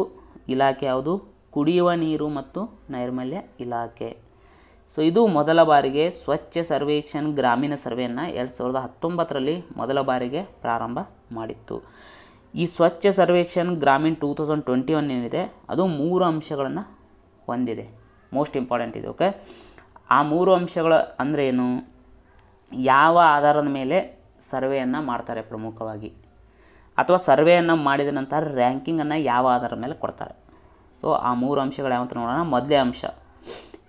ಇಲಾಖೆ ಯಾವುದು? ಕುಡಿಯುವ ನೀರು ಮತ್ತು ನೈರ್ಮಲ್ಯ ಇಲಾಖೆ. ಸೊ ಇದು ಮೊದಲ ಬಾರಿಗೆ ಸ್ವಚ್ಛ ಸರ್ವೇಕ್ಷಣ್ ಗ್ರಾಮೀಣ ಸರ್ವೆಯನ್ನು 2019ರಲ್ಲಿ ಮೊದಲ ಬಾರಿಗೆ ಪ್ರಾರಂಭ ಮಾಡಿತ್ತು. ಈ ಸ್ವಚ್ಛ ಸರ್ವೇಕ್ಷಣ್ ಗ್ರಾಮೀಣ್ 2021 ಏನಿದೆ ಅದು 3 ಅಂಶಗಳನ್ನು ಹೊಂದಿದೆ. ಮೋಸ್ಟ್ ಇಂಪಾರ್ಟೆಂಟ್ ಇದೆ. ಓಕೆ, ಆ 3 ಅಂಶಗಳು ಅಂದರೆ ಏನು? ಯಾವ ಆಧಾರದ ಮೇಲೆ ಸರ್ವೆಯನ್ನು ಮಾಡ್ತಾರೆ ಪ್ರಮುಖವಾಗಿ, ಅಥವಾ ಸರ್ವೆಯನ್ನು ಮಾಡಿದ ನಂತರ ರ್ಯಾಂಕಿಂಗನ್ನು ಯಾವ ಆಧಾರದ ಮೇಲೆ ಕೊಡ್ತಾರೆ. ಸೊ ಆ 3 ಅಂಶಗಳು ಯಾವಂತ ನೋಡೋಣ. ಮೊದಲೇ ಅಂಶ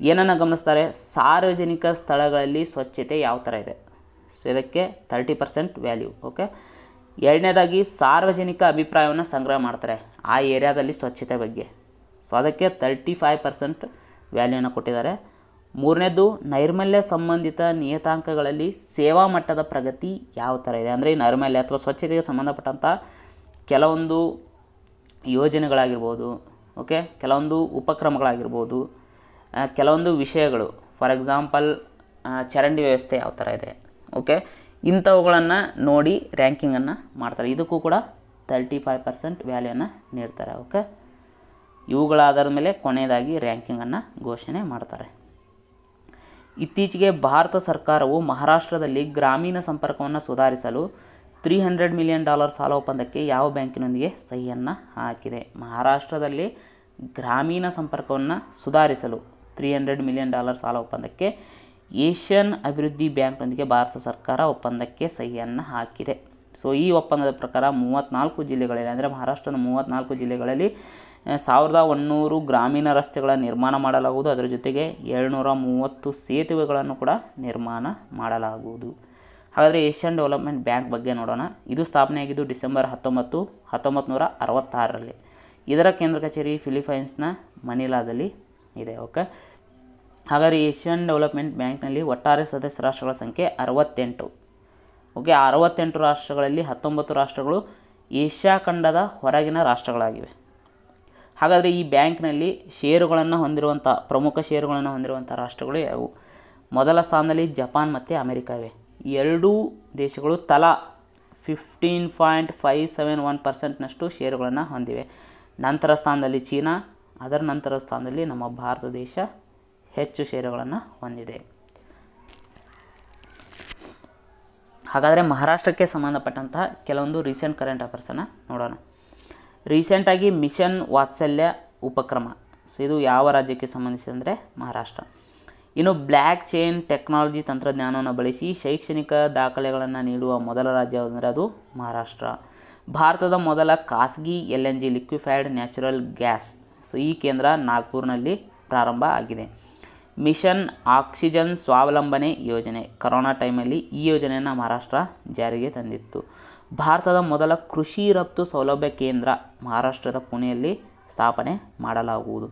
ಏನನ್ನು ಗಮನಿಸ್ತಾರೆ? ಸಾರ್ವಜನಿಕ ಸ್ಥಳಗಳಲ್ಲಿ ಸ್ವಚ್ಛತೆ ಯಾವ ಥರ ಇದೆ. ಸೊ ಇದಕ್ಕೆ 30% ವ್ಯಾಲ್ಯೂ. ಓಕೆ, ಎರಡನೇದಾಗಿ ಸಾರ್ವಜನಿಕ ಅಭಿಪ್ರಾಯವನ್ನು ಸಂಗ್ರಹ ಮಾಡ್ತಾರೆ ಆ ಏರಿಯಾದಲ್ಲಿ ಸ್ವಚ್ಛತೆ ಬಗ್ಗೆ. ಸೊ ಅದಕ್ಕೆ 35% ವ್ಯಾಲ್ಯೂನ ಕೊಟ್ಟಿದ್ದಾರೆ. ಮೂರನೇದು ನೈರ್ಮಲ್ಯ ಸಂಬಂಧಿತ ನಿಯತಾಂಕಗಳಲ್ಲಿ ಸೇವಾ ಮಟ್ಟದ ಪ್ರಗತಿ ಯಾವ ಥರ ಇದೆ. ಅಂದರೆ ಈ ನೈರ್ಮಲ್ಯ ಅಥವಾ ಸ್ವಚ್ಛತೆಗೆ ಸಂಬಂಧಪಟ್ಟಂಥ ಕೆಲವೊಂದು ಯೋಜನೆಗಳಾಗಿರ್ಬೋದು, ಓಕೆ, ಕೆಲವೊಂದು ಉಪಕ್ರಮಗಳಾಗಿರ್ಬೋದು, ಕೆಲವೊಂದು ವಿಷಯಗಳು, ಫಾರ್ ಎಕ್ಸಾಂಪಲ್ ಚರಂಡಿ ವ್ಯವಸ್ಥೆ ಯಾವ ಥರ ಇದೆ, ಓಕೆ, ಇಂಥವುಗಳನ್ನು ನೋಡಿ ರ್ಯಾಂಕಿಂಗನ್ನು ಮಾಡ್ತಾರೆ. ಇದಕ್ಕೂ ಕೂಡ 35% ವ್ಯಾಲ್ಯೂನ ನೀಡ್ತಾರೆ. ಓಕೆ, ಇವುಗಳ ಆಧಾರದ ಮೇಲೆ ಕೊನೆಯದಾಗಿ ರ್ಯಾಂಕಿಂಗನ್ನು ಘೋಷಣೆ ಮಾಡ್ತಾರೆ. ಇತ್ತೀಚೆಗೆ ಭಾರತ ಸರ್ಕಾರವು ಮಹಾರಾಷ್ಟ್ರದಲ್ಲಿ ಗ್ರಾಮೀಣ ಸಂಪರ್ಕವನ್ನು ಸುಧಾರಿಸಲು $300 ಮಿಲಿಯನ್ ಸಾಲ ಒಪ್ಪಂದಕ್ಕೆ ಯಾವ ಬ್ಯಾಂಕಿನೊಂದಿಗೆ ಸಹಿಯನ್ನು ಹಾಕಿದೆ? ಮಹಾರಾಷ್ಟ್ರದಲ್ಲಿ ಗ್ರಾಮೀಣ ಸಂಪರ್ಕವನ್ನು ಸುಧಾರಿಸಲು $300 ಮಿಲಿಯನ್ ಸಾಲ ಒಪ್ಪಂದಕ್ಕೆ ಏಷ್ಯನ್ ಅಭಿವೃದ್ಧಿ ಬ್ಯಾಂಕ್ನೊಂದಿಗೆ ಭಾರತ ಸರ್ಕಾರ ಒಪ್ಪಂದಕ್ಕೆ ಸಹಿಯನ್ನು ಹಾಕಿದೆ. ಸೊ ಈ ಒಪ್ಪಂದದ ಪ್ರಕಾರ 34 ಜಿಲ್ಲೆಗಳಲ್ಲಿ, ಅಂದರೆ ಮಹಾರಾಷ್ಟ್ರದ 34 ಜಿಲ್ಲೆಗಳಲ್ಲಿ 1100 ಗ್ರಾಮೀಣ ರಸ್ತೆಗಳ ನಿರ್ಮಾಣ ಮಾಡಲಾಗುವುದು. ಅದರ ಜೊತೆಗೆ 730 ಸೇತುವೆಗಳನ್ನು ಕೂಡ ನಿರ್ಮಾಣ ಮಾಡಲಾಗುವುದು. ಹಾಗಾದರೆ ಏಷ್ಯನ್ ಡೆವಲಪ್ಮೆಂಟ್ ಬ್ಯಾಂಕ್ ಬಗ್ಗೆ ನೋಡೋಣ. ಇದು ಸ್ಥಾಪನೆಯಾಗಿದ್ದು ಡಿಸೆಂಬರ್ 19, 1966ರಲ್ಲಿ. ಇದರ ಕೇಂದ್ರ ಕಚೇರಿ ಫಿಲಿಪೈನ್ಸ್ನ ಮನಿಲಾದಲ್ಲಿ ಇದೆ. ಓಕೆ, ಹಾಗಾದರೆ ಏಷ್ಯನ್ ಡೆವಲಪ್ಮೆಂಟ್ ಬ್ಯಾಂಕ್ನಲ್ಲಿ ಒಟ್ಟಾರೆ ಸದಸ್ಯ ರಾಷ್ಟ್ರಗಳ ಸಂಖ್ಯೆ 68. ಓಕೆ, 68 ರಾಷ್ಟ್ರಗಳಲ್ಲಿ 19 ರಾಷ್ಟ್ರಗಳು ಏಷ್ಯಾ ಖಂಡದ ಹೊರಗಿನ ರಾಷ್ಟ್ರಗಳಾಗಿವೆ. ಹಾಗಾದರೆ ಈ ಬ್ಯಾಂಕ್ನಲ್ಲಿ ಷೇರುಗಳನ್ನು ಹೊಂದಿರುವಂಥ ಪ್ರಮುಖ ಷೇರುಗಳನ್ನು ಹೊಂದಿರುವಂಥ ರಾಷ್ಟ್ರಗಳು ಯಾವುವು? ಮೊದಲ ಸ್ಥಾನದಲ್ಲಿ ಜಪಾನ್ ಮತ್ತು ಅಮೆರಿಕ ಇವೆ. ಈ ಎರಡೂ ದೇಶಗಳು ತಲಾ 15.571%ನಷ್ಟು ಷೇರುಗಳನ್ನು ಹೊಂದಿವೆ. ನಂತರ ಸ್ಥಾನದಲ್ಲಿ ಚೀನಾ, ಅದರ ನಂತರ ಸ್ಥಾನದಲ್ಲಿ ನಮ್ಮ ಭಾರತ ದೇಶ ಹೆಚ್ಚು ಷೇರುಗಳನ್ನು ಹೊಂದಿದೆ. ಹಾಗಾದರೆ ಮಹಾರಾಷ್ಟ್ರಕ್ಕೆ ಸಂಬಂಧಪಟ್ಟಂತಹ ಕೆಲವೊಂದು ರೀಸೆಂಟ್ ಕರೆಂಟ್ ಅಫೇರ್ಸನ್ನು ನೋಡೋಣ. ರೀಸೆಂಟಾಗಿ ಮಿಷನ್ ವಾತ್ಸಲ್ಯ ಉಪಕ್ರಮ, ಸೊ ಇದು ಯಾವ ರಾಜ್ಯಕ್ಕೆ ಸಂಬಂಧಿಸಿದೆ ಅಂದರೆ ಮಹಾರಾಷ್ಟ್ರ. ಇನ್ನು ಬ್ಲ್ಯಾಕ್ ಚೈನ್ ಟೆಕ್ನಾಲಜಿ ತಂತ್ರಜ್ಞಾನವನ್ನು ಬಳಸಿ ಶೈಕ್ಷಣಿಕ ದಾಖಲೆಗಳನ್ನು ನೀಡುವ ಮೊದಲ ರಾಜ್ಯ ಅಂದರೆ ಅದು ಮಹಾರಾಷ್ಟ್ರ. ಭಾರತದ ಮೊದಲ ಖಾಸಗಿ LNG liquefied natural gas, so ಈ ಕೇಂದ್ರ ನಾಗ್ಪುರ್ನಲ್ಲಿ ಪ್ರಾರಂಭ ಆಗಿದೆ. ಮಿಷನ್ ಆಕ್ಸಿಜನ್ ಸ್ವಾವಲಂಬನೆ ಯೋಜನೆ, ಕರೋನಾ ಟೈಮಲ್ಲಿ ಈ ಯೋಜನೆಯನ್ನು ಮಹಾರಾಷ್ಟ್ರ ಜಾರಿಗೆ ತಂದಿತ್ತು. ಭಾರತದ ಮೊದಲ ಕೃಷಿ ರಫ್ತು ಸೌಲಭ್ಯ ಕೇಂದ್ರ ಮಹಾರಾಷ್ಟ್ರದ ಪುಣೆಯಲ್ಲಿ ಸ್ಥಾಪನೆ ಮಾಡಲಾಗುವುದು.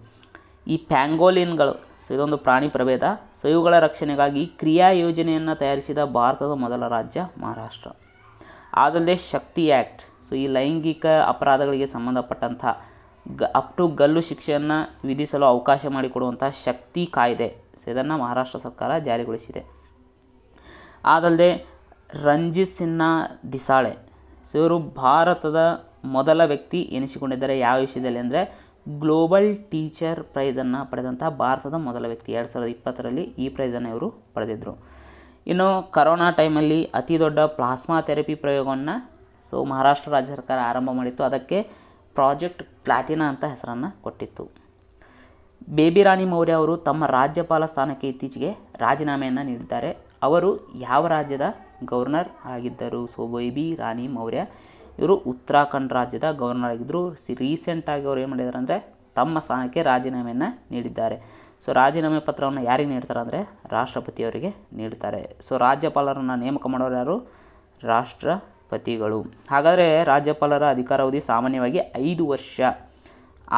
ಈ ಪ್ಯಾಂಗೋಲಿನ್ಗಳು, ಸೊ ಇದೊಂದು ಪ್ರಾಣಿ ಪ್ರಭೇದ, ಸೊ ಇವುಗಳ ರಕ್ಷಣೆಗಾಗಿ ಕ್ರಿಯಾ ಯೋಜನೆಯನ್ನು ತಯಾರಿಸಿದ ಭಾರತದ ಮೊದಲ ರಾಜ್ಯ ಮಹಾರಾಷ್ಟ್ರ. ಅದಲ್ಲದೆ ಶಕ್ತಿ ಆ್ಯಕ್ಟ್, ಸೊ ಈ ಲೈಂಗಿಕ ಅಪರಾಧಗಳಿಗೆ ಸಂಬಂಧಪಟ್ಟಂಥ ಅಪ್ ಟು ಗಲ್ಲು ಶಿಕ್ಷೆಯನ್ನು ವಿಧಿಸಲು ಅವಕಾಶ ಮಾಡಿಕೊಡುವಂಥ ಶಕ್ತಿ ಕಾಯ್ದೆ, ಸೊ ಇದನ್ನು ಮಹಾರಾಷ್ಟ್ರ ಸರ್ಕಾರ ಜಾರಿಗೊಳಿಸಿದೆ. ಅದಲ್ಲದೆ ರಂಜಿತ್ ಸಿನ್ಹಾ ದಿಸಾಳೆ, ಸೊ ಇವರು ಭಾರತದ ಮೊದಲ ವ್ಯಕ್ತಿ ಎನಿಸಿಕೊಂಡಿದ್ದಾರೆ. ಯಾವ ವಿಷಯದಲ್ಲಿ ಅಂದರೆ ಗ್ಲೋಬಲ್ ಟೀಚರ್ ಪ್ರೈಸನ್ನು ಪಡೆದಂಥ ಭಾರತದ ಮೊದಲ ವ್ಯಕ್ತಿ. 2020ರಲ್ಲಿ ಈ ಪ್ರೈಸನ್ನು ಇವರು ಪಡೆದಿದ್ದರು. ಇನ್ನು ಕರೋನಾ ಟೈಮಲ್ಲಿ ಅತಿ ದೊಡ್ಡ ಪ್ಲಾಸ್ಮಾ ಥೆರಪಿ ಪ್ರಯೋಗವನ್ನು ಸೊ ಮಹಾರಾಷ್ಟ್ರ ರಾಜ್ಯ ಸರ್ಕಾರ ಆರಂಭ ಮಾಡಿತ್ತು. ಅದಕ್ಕೆ ಪ್ರಾಜೆಕ್ಟ್ ಪ್ಲಾಟಿನಾ ಅಂತ ಹೆಸರನ್ನು ಕೊಟ್ಟಿತ್ತು. ಬೇಬಿ ರಾಣಿ ಮೌರ್ಯ ಅವರು ತಮ್ಮ ರಾಜ್ಯಪಾಲ ಸ್ಥಾನಕ್ಕೆ ಇತ್ತೀಚೆಗೆ ರಾಜೀನಾಮೆಯನ್ನು ನೀಡಿದ್ದಾರೆ. ಅವರು ಯಾವ ರಾಜ್ಯದ ಗವರ್ನರ್ ಆಗಿದ್ದರು? ಸೊ ಬೇಬಿ ರಾಣಿ ಮೌರ್ಯ ಇವರು ಉತ್ತರಾಖಂಡ್ ರಾಜ್ಯದ ಗವರ್ನರ್ ಆಗಿದ್ದರು. ರೀಸೆಂಟಾಗಿ ಅವರು ಏನು ಮಾಡಿದ್ದಾರೆ ಅಂದರೆ ತಮ್ಮ ಸ್ಥಾನಕ್ಕೆ ರಾಜೀನಾಮೆಯನ್ನು ನೀಡಿದ್ದಾರೆ. ಸೊ ರಾಜೀನಾಮೆ ಪತ್ರವನ್ನು ಯಾರಿಗೆ ನೀಡ್ತಾರೆ ಅಂದರೆ ರಾಷ್ಟ್ರಪತಿಯವರಿಗೆ ನೀಡ್ತಾರೆ. ಸೊ ರಾಜ್ಯಪಾಲರನ್ನು ನೇಮಕ ಮಾಡೋರು ಯಾರು? ರಾಷ್ಟ್ರಪತಿಗಳು. ಹಾಗಾದರೆ ರಾಜ್ಯಪಾಲರ ಅಧಿಕಾರಾವಧಿ ಸಾಮಾನ್ಯವಾಗಿ 5 ವರ್ಷ,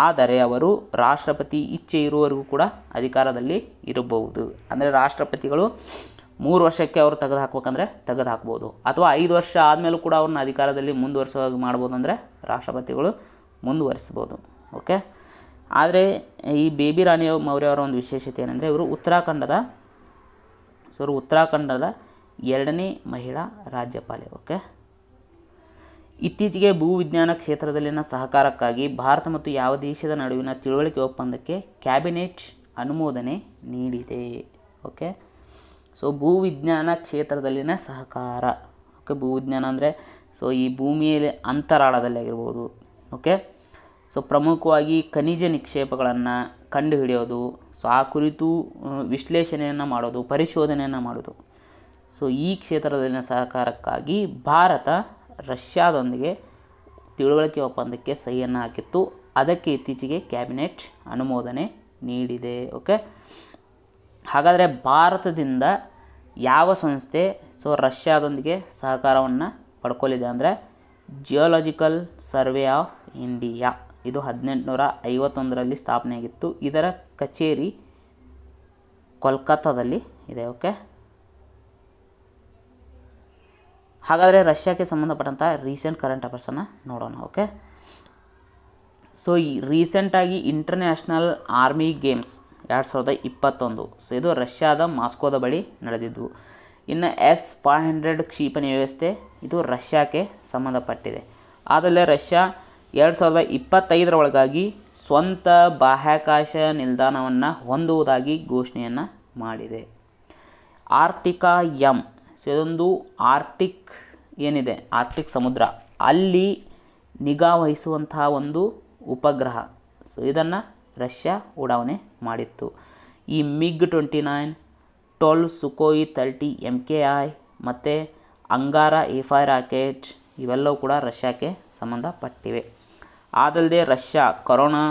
ಆದರೆ ಅವರು ರಾಷ್ಟ್ರಪತಿ ಇಚ್ಛೆ ಇರುವವರೆಗೂ ಕೂಡ ಅಧಿಕಾರದಲ್ಲಿ ಇರಬಹುದು. ಅಂದರೆ ರಾಷ್ಟ್ರಪತಿಗಳು 3 ವರ್ಷಕ್ಕೆ ಅವರು ತೆಗೆದು ಹಾಕ್ಬೇಕಂದ್ರೆ ತೆಗೆದು ಹಾಕ್ಬೋದು, ಅಥವಾ 5 ವರ್ಷ ಆದಮೇಲೂ ಕೂಡ ಅವ್ರನ್ನ ಅಧಿಕಾರದಲ್ಲಿ ಮುಂದುವರಿಸುವಾಗ ಮಾಡ್ಬೋದು, ಅಂದರೆ ರಾಷ್ಟ್ರಪತಿಗಳು ಮುಂದುವರಿಸ್ಬೋದು. ಓಕೆ. ಆದರೆ ಈ ಬೇಬಿ ರಾಣಿ ಮೌರ್ಯ ಅವರ ಒಂದು ವಿಶೇಷತೆ ಏನಂದರೆ ಇವರು ಉತ್ತರಾಖಂಡದ 2ನೇ ಮಹಿಳಾ ರಾಜ್ಯಪಾಲೆ. ಓಕೆ. ಇತ್ತೀಚೆಗೆ ಭೂವಿಜ್ಞಾನ ಕ್ಷೇತ್ರದಲ್ಲಿನ ಸಹಕಾರಕ್ಕಾಗಿ ಭಾರತ ಮತ್ತು ಯಾವ ದೇಶದ ನಡುವಿನ ತಿಳುವಳಿಕೆ ಒಪ್ಪಂದಕ್ಕೆ ಕ್ಯಾಬಿನೆಟ್ ಅನುಮೋದನೆ ನೀಡಿದೆ. ಓಕೆ. ಸೊ ಭೂವಿಜ್ಞಾನ ಕ್ಷೇತ್ರದಲ್ಲಿನ ಸಹಕಾರ. ಓಕೆ. ಭೂವಿಜ್ಞಾನ ಅಂದರೆ ಈ ಭೂಮಿಯಲ್ಲಿ ಅಂತರಾಳದಲ್ಲಿ ಆಗಿರ್ಬೋದು. ಓಕೆ. ಸೊ ಪ್ರಮುಖವಾಗಿ ಖನಿಜ ನಿಕ್ಷೇಪಗಳನ್ನು ಕಂಡುಹಿಡಿಯೋದು, ಆ ಕುರಿತು ವಿಶ್ಲೇಷಣೆಯನ್ನು ಮಾಡೋದು, ಪರಿಶೋಧನೆಯನ್ನು ಮಾಡೋದು. ಈ ಕ್ಷೇತ್ರದಲ್ಲಿನ ಸಹಕಾರಕ್ಕಾಗಿ ಭಾರತ ರಷ್ಯಾದೊಂದಿಗೆ ತಿಳುವಳಿಕೆ ಒಪ್ಪಂದಕ್ಕೆ ಸಹಿಯನ್ನು ಹಾಕಿತ್ತು. ಅದಕ್ಕೆ ಇತ್ತೀಚೆಗೆ ಕ್ಯಾಬಿನೆಟ್ ಅನುಮೋದನೆ ನೀಡಿದೆ. ಓಕೆ. ಹಾಗಾದರೆ ಭಾರತದಿಂದ ಯಾವ ಸಂಸ್ಥೆ ರಷ್ಯಾದೊಂದಿಗೆ ಸಹಕಾರವನ್ನು ಪಡ್ಕೊಳ್ಳಿದೆ ಅಂದರೆ ಜಿಯೋಲಾಜಿಕಲ್ ಸರ್ವೆ ಆಫ್ ಇಂಡಿಯಾ. ಇದು 1851ರಲ್ಲಿ ಸ್ಥಾಪನೆಯಾಗಿತ್ತು. ಇದರ ಕಚೇರಿ ಕೋಲ್ಕತ್ತಾದಲ್ಲಿ ಇದೆ. ಓಕೆ. ಹಾಗಾದರೆ ರಷ್ಯಾಕ್ಕೆ ಸಂಬಂಧಪಟ್ಟಂಥ ರೀಸೆಂಟ್ ಕರೆಂಟ್ ಅಫೇರ್ಸನ್ನು ನೋಡೋಣ. ಓಕೆ. ಈ ರೀಸೆಂಟಾಗಿ ಇಂಟರ್ನ್ಯಾಷನಲ್ ಆರ್ಮಿ ಗೇಮ್ಸ್ 2021, ಇದು ರಷ್ಯಾದ ಮಾಸ್ಕೋದ ಬಳಿ ನಡೆದಿದ್ವು. ಇನ್ನು S-500 ಕ್ಷಿಪಣಿ ವ್ಯವಸ್ಥೆ ಇದು ರಷ್ಯಾಕ್ಕೆ ಸಂಬಂಧಪಟ್ಟಿದೆ. ಆದಲ್ಲೇ ರಷ್ಯಾ 2025ರ ಒಳಗಾಗಿ ಸ್ವಂತ ಬಾಹ್ಯಾಕಾಶ ನಿಲ್ದಾಣವನ್ನು ಹೊಂದುವುದಾಗಿ ಘೋಷಣೆಯನ್ನು ಮಾಡಿದೆ. ಆರ್ಟಿಕಾ ಎಮ್, ಇದೊಂದು ಆರ್ಟಿಕ್ ಏನಿದೆ, ಆರ್ಟಿಕ್ ಸಮುದ್ರ, ಅಲ್ಲಿ ನಿಗಾ ವಹಿಸುವಂತಹ ಒಂದು ಉಪಗ್ರಹ. ಇದನ್ನು ರಷ್ಯಾ ಉಡಾವಣೆ ಮಾಡಿತ್ತು. ಈ MiG-29, 12 ಸುಕೋಯಿ 30 MKI ಮತ್ತು ಅಂಗಾರ A5 ರಾಕೆಟ್ ಇವೆಲ್ಲವೂ ಕೂಡ ರಷ್ಯಾಕ್ಕೆ ಸಂಬಂಧಪಟ್ಟಿವೆ. ಆದಲ್ಲದೆ ರಷ್ಯಾ ಕೊರೋನಾ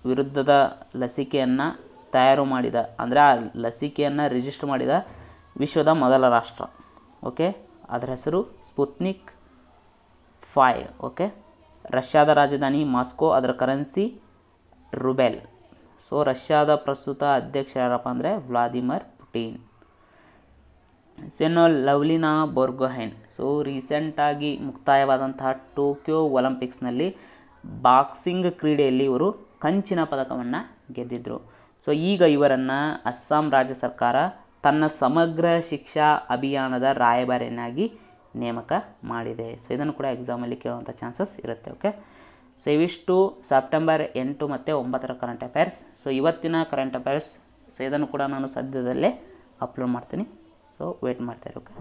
ವಿರುದ್ಧದ ಲಸಿಕೆಯನ್ನು ತಯಾರು ಮಾಡಿದ, ಅಂದರೆ ಆ ಲಸಿಕೆಯನ್ನು ರಿಜಿಸ್ಟರ್ ಮಾಡಿದ ವಿಶ್ವದ ಮೊದಲ ರಾಷ್ಟ್ರ. ಓಕೆ. ಅದರ ಹೆಸರು ಸ್ಪುತ್ನಿಕ್ 5. ಓಕೆ. ರಷ್ಯಾದ ರಾಜಧಾನಿ ಮಾಸ್ಕೋ, ಅದರ ಕರೆನ್ಸಿ ರುಬೆಲ್. ರಷ್ಯಾದ ಪ್ರಸ್ತುತ ಅಧ್ಯಕ್ಷ ಯಾರಪ್ಪ ಅಂದರೆ ವ್ಲಾದಿಮಿರ್ ಪುಟಿನ್. ಲವ್ಲಿನಾ ಬೋರ್ಗೊಹೈನ್, ರೀಸೆಂಟಾಗಿ ಮುಕ್ತಾಯವಾದಂತಹ ಟೋಕ್ಯೋ ಒಲಿಂಪಿಕ್ಸ್ನಲ್ಲಿ ಬಾಕ್ಸಿಂಗ್ ಕ್ರೀಡೆಯಲ್ಲಿ ಇವರು ಕಂಚಿನ ಪದಕವನ್ನು ಗೆದ್ದಿದ್ದರು. ಈಗ ಇವರನ್ನು ಅಸ್ಸಾಂ ರಾಜ್ಯ ಸರ್ಕಾರ ತನ್ನ ಸಮಗ್ರ ಶಿಕ್ಷಾ ಅಭಿಯಾನದ ರಾಯಭಾರಿಯನ್ನಾಗಿ ನೇಮಕ ಮಾಡಿದೆ. ಇದನ್ನು ಕೂಡ ಎಕ್ಸಾಮಲ್ಲಿ ಕೇಳುವಂಥ ಚಾನ್ಸಸ್ ಇರುತ್ತೆ. ಓಕೆ. ಇವಿಷ್ಟು ಸೆಪ್ಟೆಂಬರ್ 8 ಮತ್ತು 9ರ ಕರೆಂಟ್ ಅಫೇರ್ಸ್. ಇವತ್ತಿನ ಕರೆಂಟ್ ಅಫೇರ್ಸ್ ಇದನ್ನು ಕೂಡ ನಾನು ಸದ್ಯದಲ್ಲೇ ಅಪ್ಲೋಡ್ ಮಾಡ್ತೀನಿ. ವೇಟ್ ಮಾಡ್ತಾಯಿರಿ. ಓಕೆ.